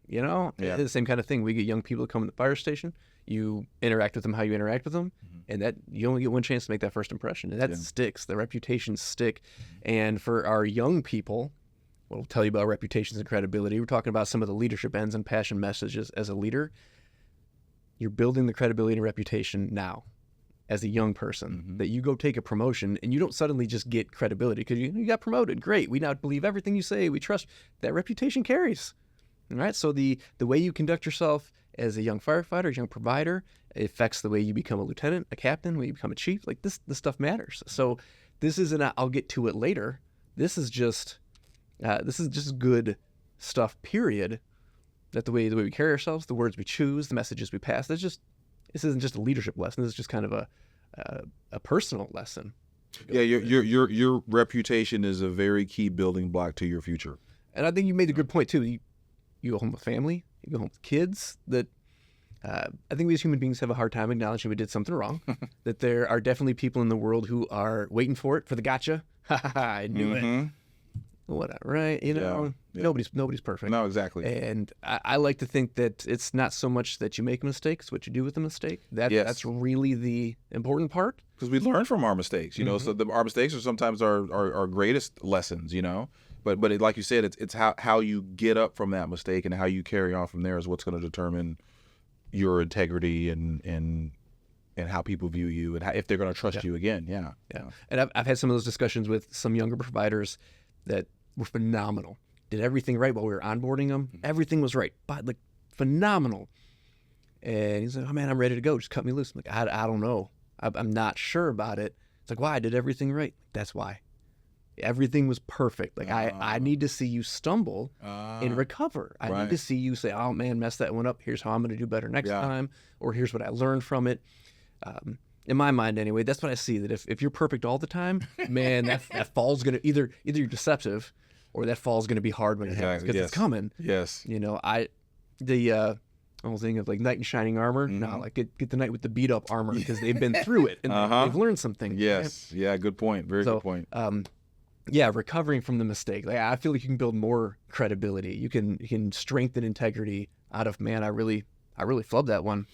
Yeah.
it's the same kind of thing. We get young people to come to the fire station. You interact with them how you interact with them, and that you only get one chance to make that first impression, and that sticks. The reputations stick. And for our young people, we'll tell you about reputations and credibility. We're talking about some of the leadership ends and passion messages as a leader. You're building the credibility and reputation now as a young person, that you go take a promotion and you don't suddenly just get credibility because you got promoted. Great. We now believe everything you say. We trust. That reputation carries. All right. So the way you conduct yourself as a young firefighter, young provider, it affects the way you become a lieutenant, a captain, when you become a chief. Like this stuff matters. So this isn't I'll get to it later. This is just good stuff, period. That the way we carry ourselves, the words we choose, the messages we pass, this isn't just a leadership lesson. This is just kind of a personal lesson.
Yeah, your reputation is a very key building block to your future.
And I think you made a good point too. You go home with family, you go home with kids. That I think we as human beings have a hard time acknowledging we did something wrong. That there are definitely people in the world who are waiting for the gotcha. I knew it. Whatever, right? Nobody's perfect.
No, exactly.
And I like to think that it's not so much that you make a mistake, it's what you do with the mistake. That's really the important part.
Because we learn from our mistakes, so our mistakes are sometimes our greatest lessons, But like you said, it's how you get up from that mistake and how you carry on from there is what's going to determine your integrity and how people view you and if they're going to trust you again. Yeah.
And I've had some of those discussions with some younger providers that were phenomenal. Did everything right while we were onboarding them. Everything was right, but phenomenal. And he's like, "Oh man, I'm ready to go. Just cut me loose." I'm like, I don't know. I'm not sure about it. It's like, why? I did everything right. That's why. Everything was perfect. I need to see you stumble and recover. I need to see you say, "Oh man, messed that one up. Here's how I'm going to do better next time," or "Here's what I learned from it." In my mind, anyway, that's what I see. That if you're perfect all the time, man, that fall's going to either you're deceptive, or that fall's going to be hard when it happens because it's coming.
Yes.
The whole thing of knight in shining armor. No, get the knight with the beat up armor because they've been through it and they've learned something.
Yes. Right? Yeah. Good point. Very good point.
Recovering from the mistake. I feel like you can build more credibility. You can strengthen integrity out of, man, I really flubbed that one.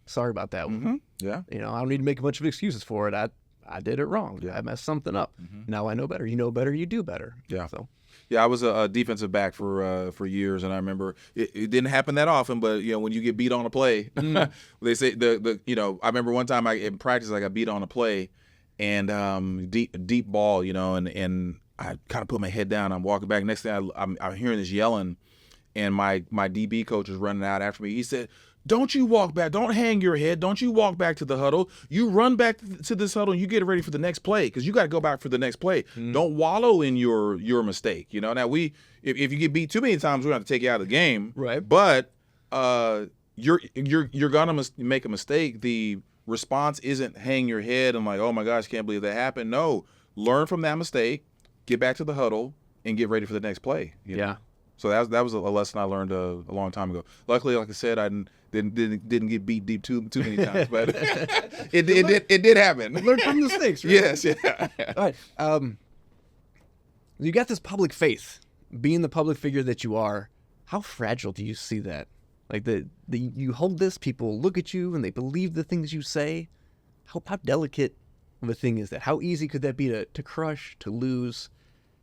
Sorry about that one.
Yeah.
I don't need to make a bunch of excuses for it. I did it wrong. I messed something up. Now I know better. You know better. You do better.
Yeah.
So.
Yeah, I was a defensive back for years, and I remember it didn't happen that often. But when you get beat on a play, they say I remember one time in practice I got beat on a play, and deep ball, and I kind of put my head down. I'm walking back. Next thing I'm hearing this yelling, and my DB coach is running out after me. He said, "Don't you walk back. Don't hang your head. Don't you walk back to the huddle. You run back to this huddle and you get ready for the next play because you got to go back for the next play. Don't wallow in your mistake." Now if you get beat too many times, we're going to have to take you out of the game.
Right.
But you're gonna make a mistake. The response isn't hang your head and like, oh my gosh, can't believe that happened. No, learn from that mistake, get back to the huddle, and get ready for the next play. You know?
Yeah.
So that was a lesson I learned a long time ago. Luckily, like I said, I didn't get beat deep too many times, but it did happen.
Learn from mistakes, right?
Yes, yeah.
All right. You got this public faith, being the public figure that you are. How fragile do you see that? Like you hold this, people look at you and they believe the things you say. How delicate of a thing is that? How easy could that be to crush, to lose?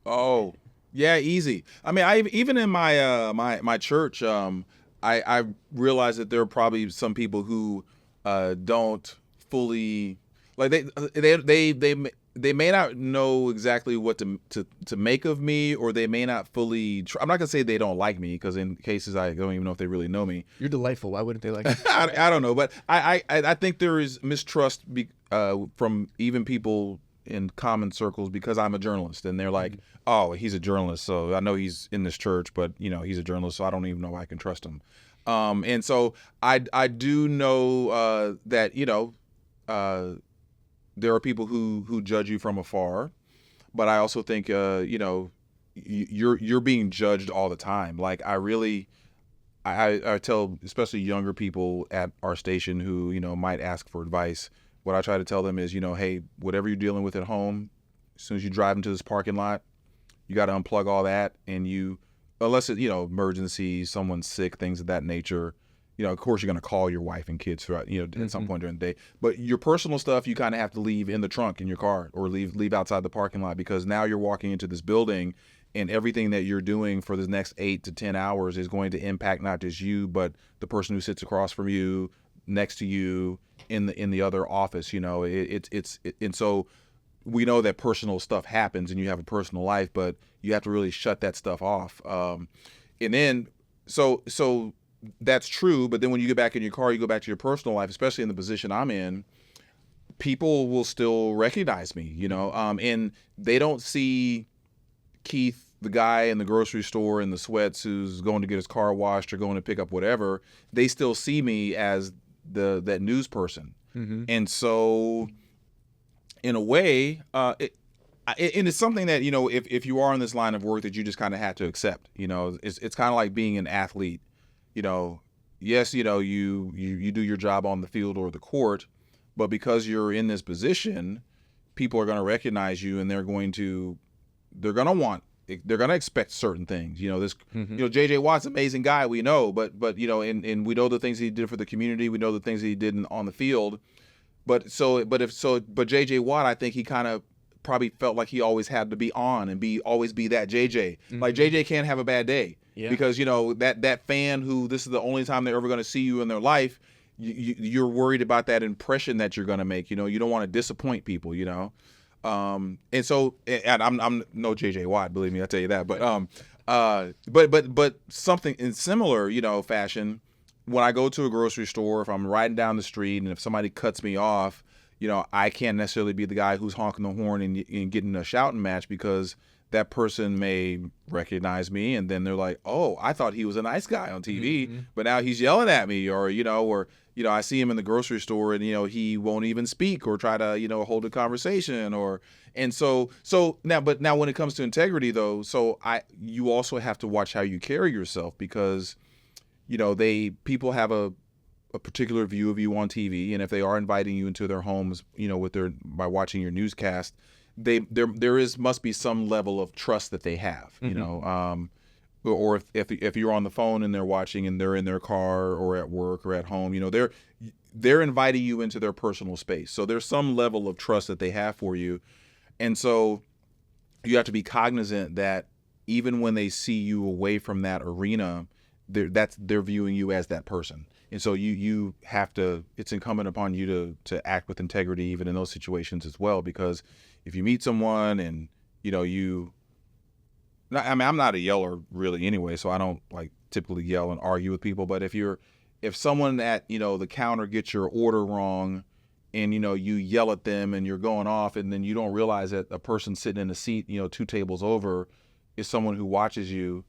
Oh, yeah, easy. I mean, even in my my church, I realize that there are probably some people who don't fully like they may not know exactly what to make of me, or they may not fully. I'm not gonna say they don't like me, because in cases I don't even know if they really know me.
You're delightful. Why wouldn't they like you?
I don't know, but I think there is mistrust from even people in common circles, because I'm a journalist, and they're like, oh, he's a journalist, so I know he's in this church, but he's a journalist, so I don't even know if I can trust him. And so I do know that there are people who judge you from afar, but I also think you're being judged all the time. Like I tell especially younger people at our station who might ask for advice. What I try to tell them is, hey, whatever you're dealing with at home, as soon as you drive into this parking lot, you got to unplug all that, and unless it emergency, someone's sick, things of that nature. Of course, you're going to call your wife and kids throughout, at some point during the day. But your personal stuff, you kind of have to leave in the trunk in your car, or leave outside the parking lot, because now you're walking into this building, and everything that you're doing for the next 8 to 10 hours is going to impact not just you, but the person who sits across from you, next to you, in the other office. And so we know that personal stuff happens, and you have a personal life, but you have to really shut that stuff off. And then so that's true, but then when you get back in your car, you go back to your personal life, especially in the position I'm in, people will still recognize me, and they don't see Keith, the guy in the grocery store in the sweats who's going to get his car washed or going to pick up whatever. They still see me as that news person. Mm-hmm. And so in a way, it's something that, if you are in this line of work, that you just kind of have to accept. It's kind of like being an athlete. Yes, you do your job on the field or the court, but because you're in this position, people are going to recognize you, and they're going to expect certain things. JJ Watt's an amazing guy, we know, but and we know the things he did for the community, we know the things he did on the field, but JJ Watt, I think he kind of probably felt like he always had to be on and always be that JJ. Mm-hmm. Like JJ can't have a bad day. Yeah. Because that fan who this is the only time they're ever going to see you in their life, you're worried about that impression that you're going to make. You don't want to disappoint people. And so, and I'm no JJ Watt, believe me, I tell you that. But something in similar fashion, when I go to a grocery store, if I'm riding down the street and if somebody cuts me off, I can't necessarily be the guy who's honking the horn and getting a shouting match, because that person may recognize me, and then they're like, oh, I thought he was a nice guy on TV, mm-hmm. but now he's yelling at me, or I see him in the grocery store, and he won't even speak or try to hold a conversation, so now when it comes to integrity though, you also have to watch how you carry yourself, because people have a particular view of you on TV, and if they are inviting you into their homes, by watching your newscast, there must be some level of trust that they have, mm-hmm. Or if you're on the phone and they're watching and they're in their car or at work or at home, they're inviting you into their personal space. So there's some level of trust that they have for you. And so you have to be cognizant that even when they see you away from that arena, they're viewing you as that person. And so you have to, it's incumbent upon you to act with integrity even in those situations as well, because if you meet someone and I'm not a yeller really anyway, so I don't like typically yell and argue with people. But if someone at the counter gets your order wrong, and you yell at them and you're going off, and then you don't realize that a person sitting in a seat 2 tables over is someone who watches you,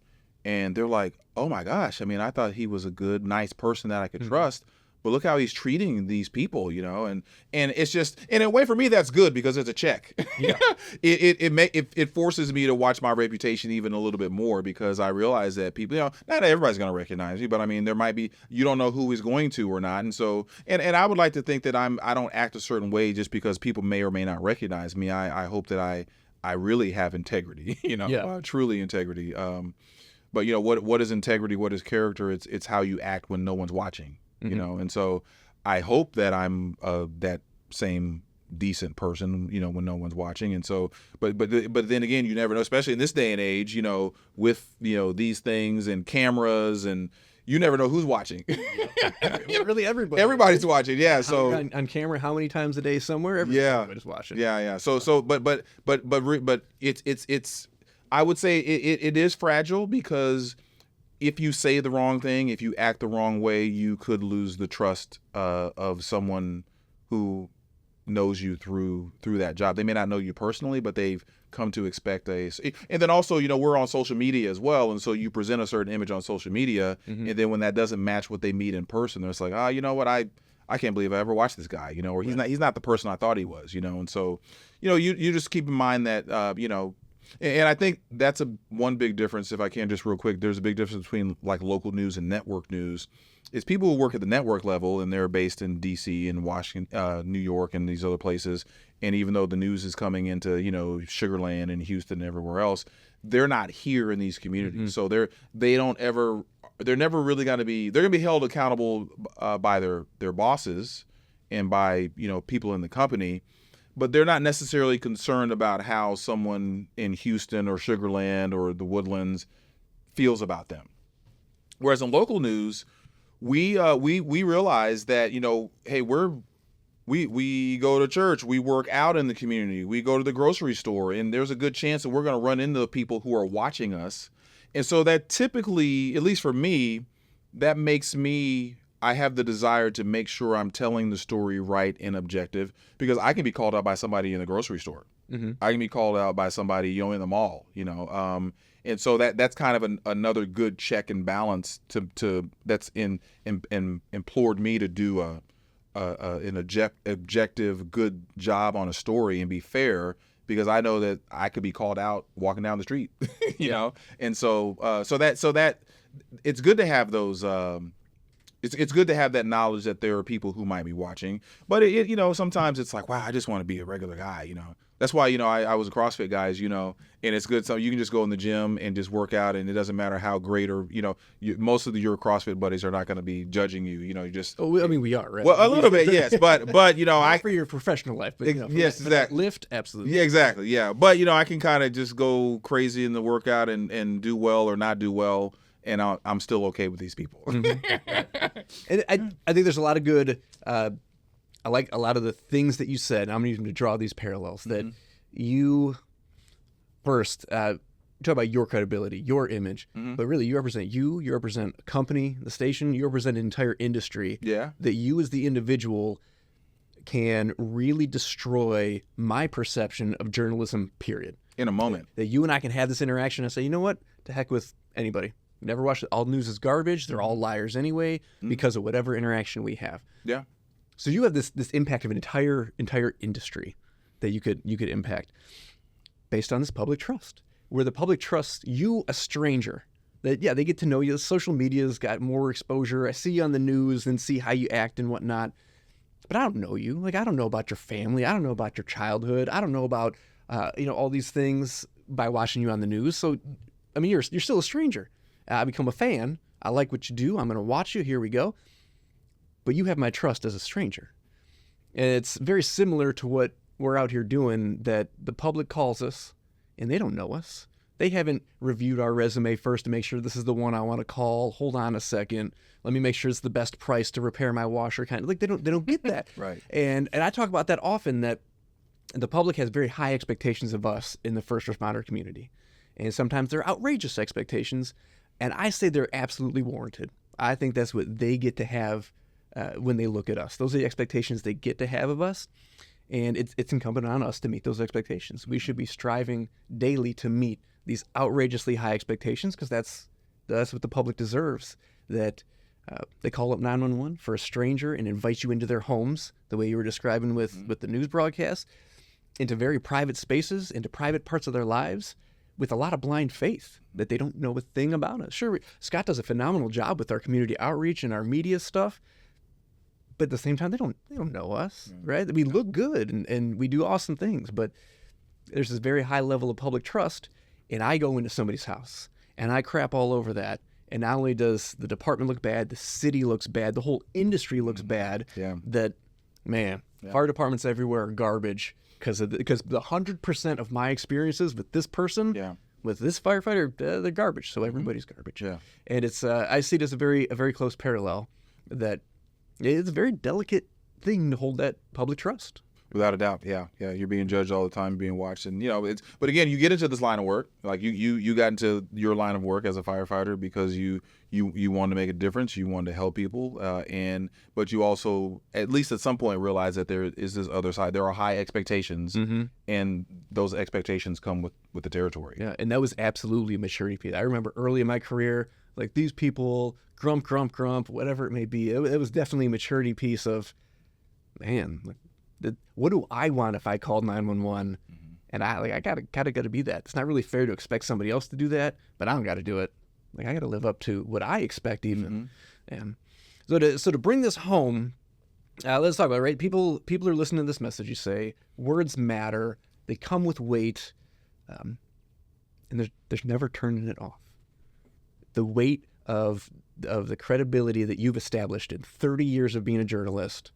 and they're like, oh my gosh, I mean, I thought he was a good, nice person that I could trust. But look how he's treating these people, and it's just, in a way for me, that's good because it's a check.
Yeah.
it forces me to watch my reputation even a little bit more because I realize that people, not everybody's going to recognize you, but I mean, there might be, you don't know who is going to or not. And so, and I would like to think that I don't act a certain way just because people may or may not recognize me. I hope that I really have integrity, truly integrity. But what is integrity? What is character? It's how you act when no one's watching. And so I hope that I'm that same decent person, when no one's watching. And so, but then again, you never know, especially in this day and age, with, these things and cameras, and you never know who's watching.
Really,
everybody's watching. Yeah. So
on camera, how many times a day somewhere? Everybody's watching.
Yeah. But it's, I would say it is fragile because if you say the wrong thing, if you act the wrong way, you could lose the trust of someone who knows you through that job. They may not know you personally, but they've come to expect and then also, we're on social media as well. And so you present a certain image on social media. And then when that doesn't match what they meet in person, they're just like, you know what? I can't believe I ever watched this guy, or he's not the person I thought he was, And so, you just keep in mind that, and I think that's one big difference. If I can just real quick, there's a big difference between like local news and network news. Is people who work at the network level and they're based in D.C. and Washington, New York, and these other places. And even though the news is coming into Sugar Land and Houston and everywhere else, they're not here in these communities. So they're never really going to be. They're going to be held accountable by their bosses and by people in the company. But they're not necessarily concerned about how someone in Houston or Sugar Land or the Woodlands feels about them. Whereas in local news, we realize that hey, we go to church, we work out in the community, we go to the grocery store, and there's a good chance that we're going to run into the people who are watching us, and so that typically, at least for me, that makes me. I have the desire to make sure I'm telling the story right and objective because I can be called out by somebody in the grocery store. I can be called out by somebody, in the mall, and so that's kind of another good check and balance to that's implored me to do an objective, good job on a story and be fair because I know that I could be called out walking down the street, and so that it's good to have those. It's good to have that knowledge that there are people who might be watching, but sometimes it's like, wow, I just want to be a regular guy, That's why, I was a CrossFit guy, and it's good. So you can just go in the gym and just work out, and it doesn't matter how great or, most of your CrossFit buddies are not going to be judging you, you just.
Oh, I mean, we are, right?
Well, a little bit, yes, but
for your professional life, but
yes, exactly.
Lift, absolutely.
Yeah, exactly. Yeah. But, I can kind of just go crazy in the workout and do well or not do well. And I'm still okay with these people.
And I think there's a lot of good. I like a lot of the things that you said. I'm using to draw these parallels. That you first talk about your credibility, your image, but really you represent you. You represent a company, the station. You represent an entire industry.
Yeah.
That you as the individual can really destroy my perception of journalism. Period.
In a moment.
That you and I can have this interaction and say, you know what? To heck with anybody. Never watched it. All news is garbage. They're all liars anyway because of whatever interaction we have.
Yeah.
So you have this impact of an entire industry that you could impact based on this public trust, where the public trusts you, a stranger. That they get to know you. Social media's got more exposure. I see you on the news and see how you act and whatnot, but I don't know you. Like I don't know about your family. I don't know about your childhood. I don't know about all these things by watching you on the news. So I mean, you're still a stranger. I become a fan. I like what you do. I'm going to watch you. Here we go. But you have my trust as a stranger. And it's very similar to what we're out here doing, that the public calls us and they don't know us. They haven't reviewed our resume first to make sure this is the one I want to call. Hold on a second. Let me make sure it's the best price to repair my washer. Kind of like they don't get that.
Right.
And I talk about that often, that the public has very high expectations of us in the first responder community. And sometimes they're outrageous expectations. And I say they're absolutely warranted. I think that's what they get to have when they look at us. Those are the expectations they get to have of us. And it's incumbent on us to meet those expectations. We should be striving daily to meet these outrageously high expectations because that's that's what the public deserves. That they call up 911 for a stranger and invite you into their homes, the way you were describing with the news broadcast, into very private spaces, into private parts of their lives, with a lot of blind faith that they don't know a thing about us. Sure, Scott does a phenomenal job with our community outreach and our media stuff, but at the same time, they don't know us, right? We look good and we do awesome things, but there's this very high level of public trust, and I go into somebody's house and I crap all over that. And not only does the department look bad, the city looks bad, the whole industry looks bad.
Yeah.
That, man, fire departments everywhere are garbage because the 100% of my experiences with this person, with this firefighter, they're garbage. So everybody's garbage.
Yeah.
And it's I see it as a very close parallel. That it's a very delicate thing to hold that public trust.
Without a doubt, yeah. You're being judged all the time, being watched, and But again, you get into this line of work, like you got into your line of work as a firefighter because you want to make a difference, you want to help people, but you also, at least at some point, realize that there is this other side. There are high expectations, and those expectations come with the territory.
Yeah, and that was absolutely a maturity piece. I remember early in my career, like these people, grump, whatever it may be. It was definitely a maturity piece of, man. What do I want if I called 911? And I gotta be that. It's not really fair to expect somebody else to do that, but I don't got to do it. Like I got to live up to what I expect even. And so to bring this home, let's talk about it, right. People are listening to this message. You say words matter. They come with weight, and there's never turning it off. The weight of the credibility that you've established in 30 years of being a journalist.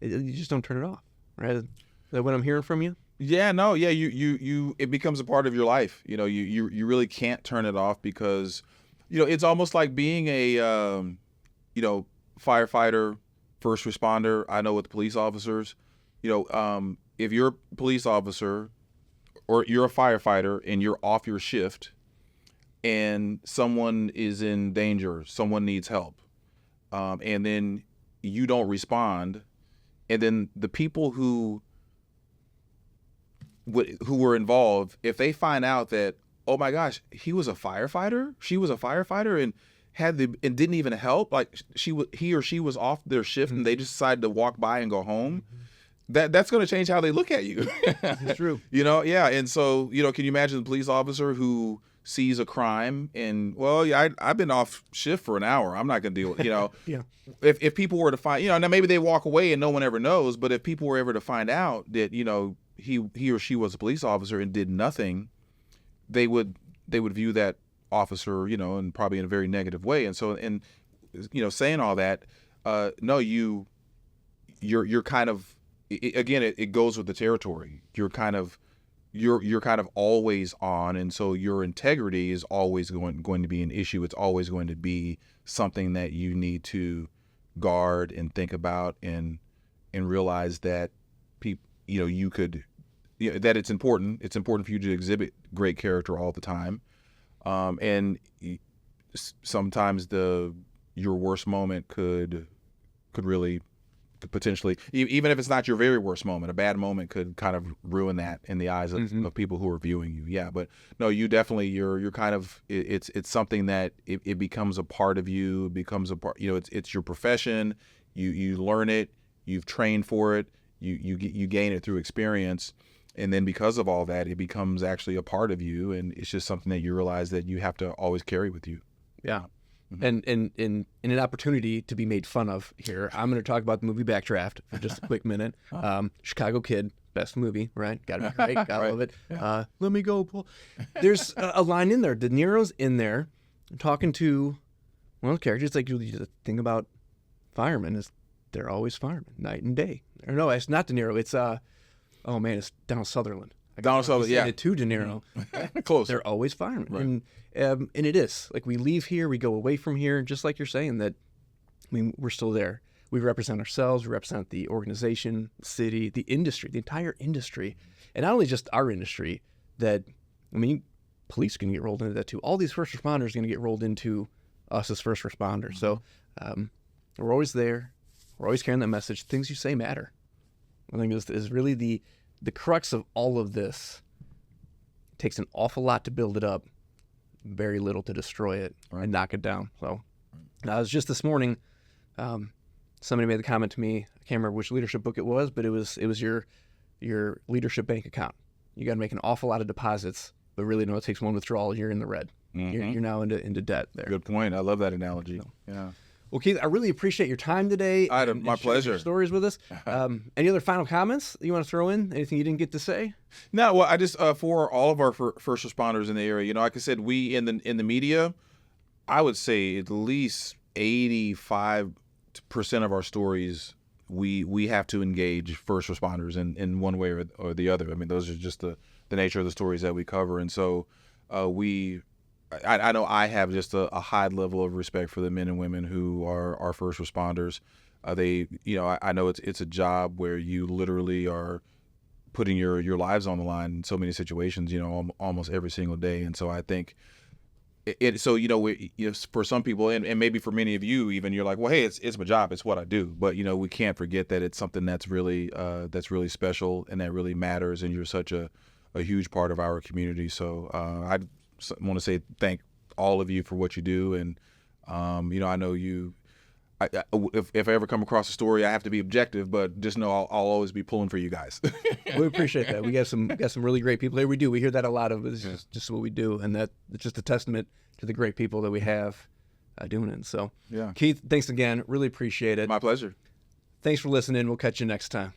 You just don't turn it off, right? Is that what I'm hearing from you?
Yeah, no, yeah. You it becomes a part of your life. You really can't turn it off because, it's almost like being a, firefighter, first responder. I know with police officers, if you're a police officer or you're a firefighter and you're off your shift and someone is in danger, someone needs help, and then you don't respond. And then the people who were involved, if they find out that, oh my gosh, he was a firefighter, she was a firefighter, and didn't even help, like he or she was off their shift, and they just decided to walk by and go home. That's going to change how they look at you.
It's true.
Yeah. And so, can you imagine the police officer who sees a crime and, I've been off shift for an hour. I'm not going to deal with,
Yeah.
If people were to find, now maybe they walk away and no one ever knows, but if people were ever to find out that, he or she was a police officer and did nothing, they would view that officer, and probably in a very negative way. And so, saying all that, no, you're kind of, again, it goes with the territory. You're kind of always on, and so your integrity is always going to be an issue. It's always going to be something that you need to guard and think about and realize that you could, that it's important. It's important for you to exhibit great character all the time, and sometimes your worst moment could potentially, even if it's not your very worst moment, a bad moment could kind of ruin that in the eyes of people who are viewing you. Yeah, but no, you definitely, you're kind of, it's something that it becomes a part of you. It becomes a part, it's your profession. You learn it. You've trained for it. You gain it through experience, and then because of all that, it becomes actually a part of you, and it's just something that you realize that you have to always carry with you.
Yeah. And in an opportunity to be made fun of here, I'm going to talk about the movie Backdraft for just a quick minute. Chicago Kid, best movie, right? Got to be right. Got to love it. Yeah. Let me go, Paul. There's a line in there. De Niro's in there talking to one of the characters. Like, the thing about firemen is they're always firemen, night and day. Or no, it's not De Niro. It's it's Donald Sutherland.
Donald Sutherland, yeah.
It to De Niro.
Close.
They're always firemen.
Right.
And it is. Like, we leave here, we go away from here, just like you're saying, that, we're still there. We represent ourselves, we represent the organization, the city, the industry, the entire industry. And not only just our industry, that, police are going to get rolled into that too. All these first responders are going to get rolled into us as first responders. So we're always there. We're always carrying that message. Things you say matter. I think this is really the crux of all of this. It takes an awful lot to build it up. very little to destroy it
Right.
and knock it down. So I was just this morning, somebody made the comment to me, I can't remember which leadership book it was, but it was your leadership bank account. You got to make an awful lot of deposits, but really no, it takes one withdrawal, you're in the red. You're now into debt there.
Good point. I love that analogy. Yeah.
Well, Keith, I really appreciate your time today.
My
and sharing
pleasure.
your stories with us. Any other final comments that you want to throw in? Anything you didn't get to say?
No, well, I just for all of our first responders in the area, like I said, we in the media, I would say at least 85% of our stories we have to engage first responders in one way or the other. I mean, those are just the nature of the stories that we cover, and so I know I have just a high level of respect for the men and women who are our first responders. I know it's a job where you literally are putting your lives on the line in so many situations, almost every single day. And so I think for some people and maybe for many of you even, you're like, well, hey, it's my job, it's what I do. But we can't forget that it's something that's really special and that really matters, and you're such a huge part of our community. So I want to say thank all of you for what you do, and I know you. If I ever come across a story, I have to be objective, but just know I'll always be pulling for you guys.
We appreciate that. We got some really great people here. We do. We hear that a lot of. It's just what we do, and that it's just a testament to the great people that we have doing it. So,
Yeah.
Keith, thanks again. Really appreciate it.
My pleasure.
Thanks for listening. We'll catch you next time.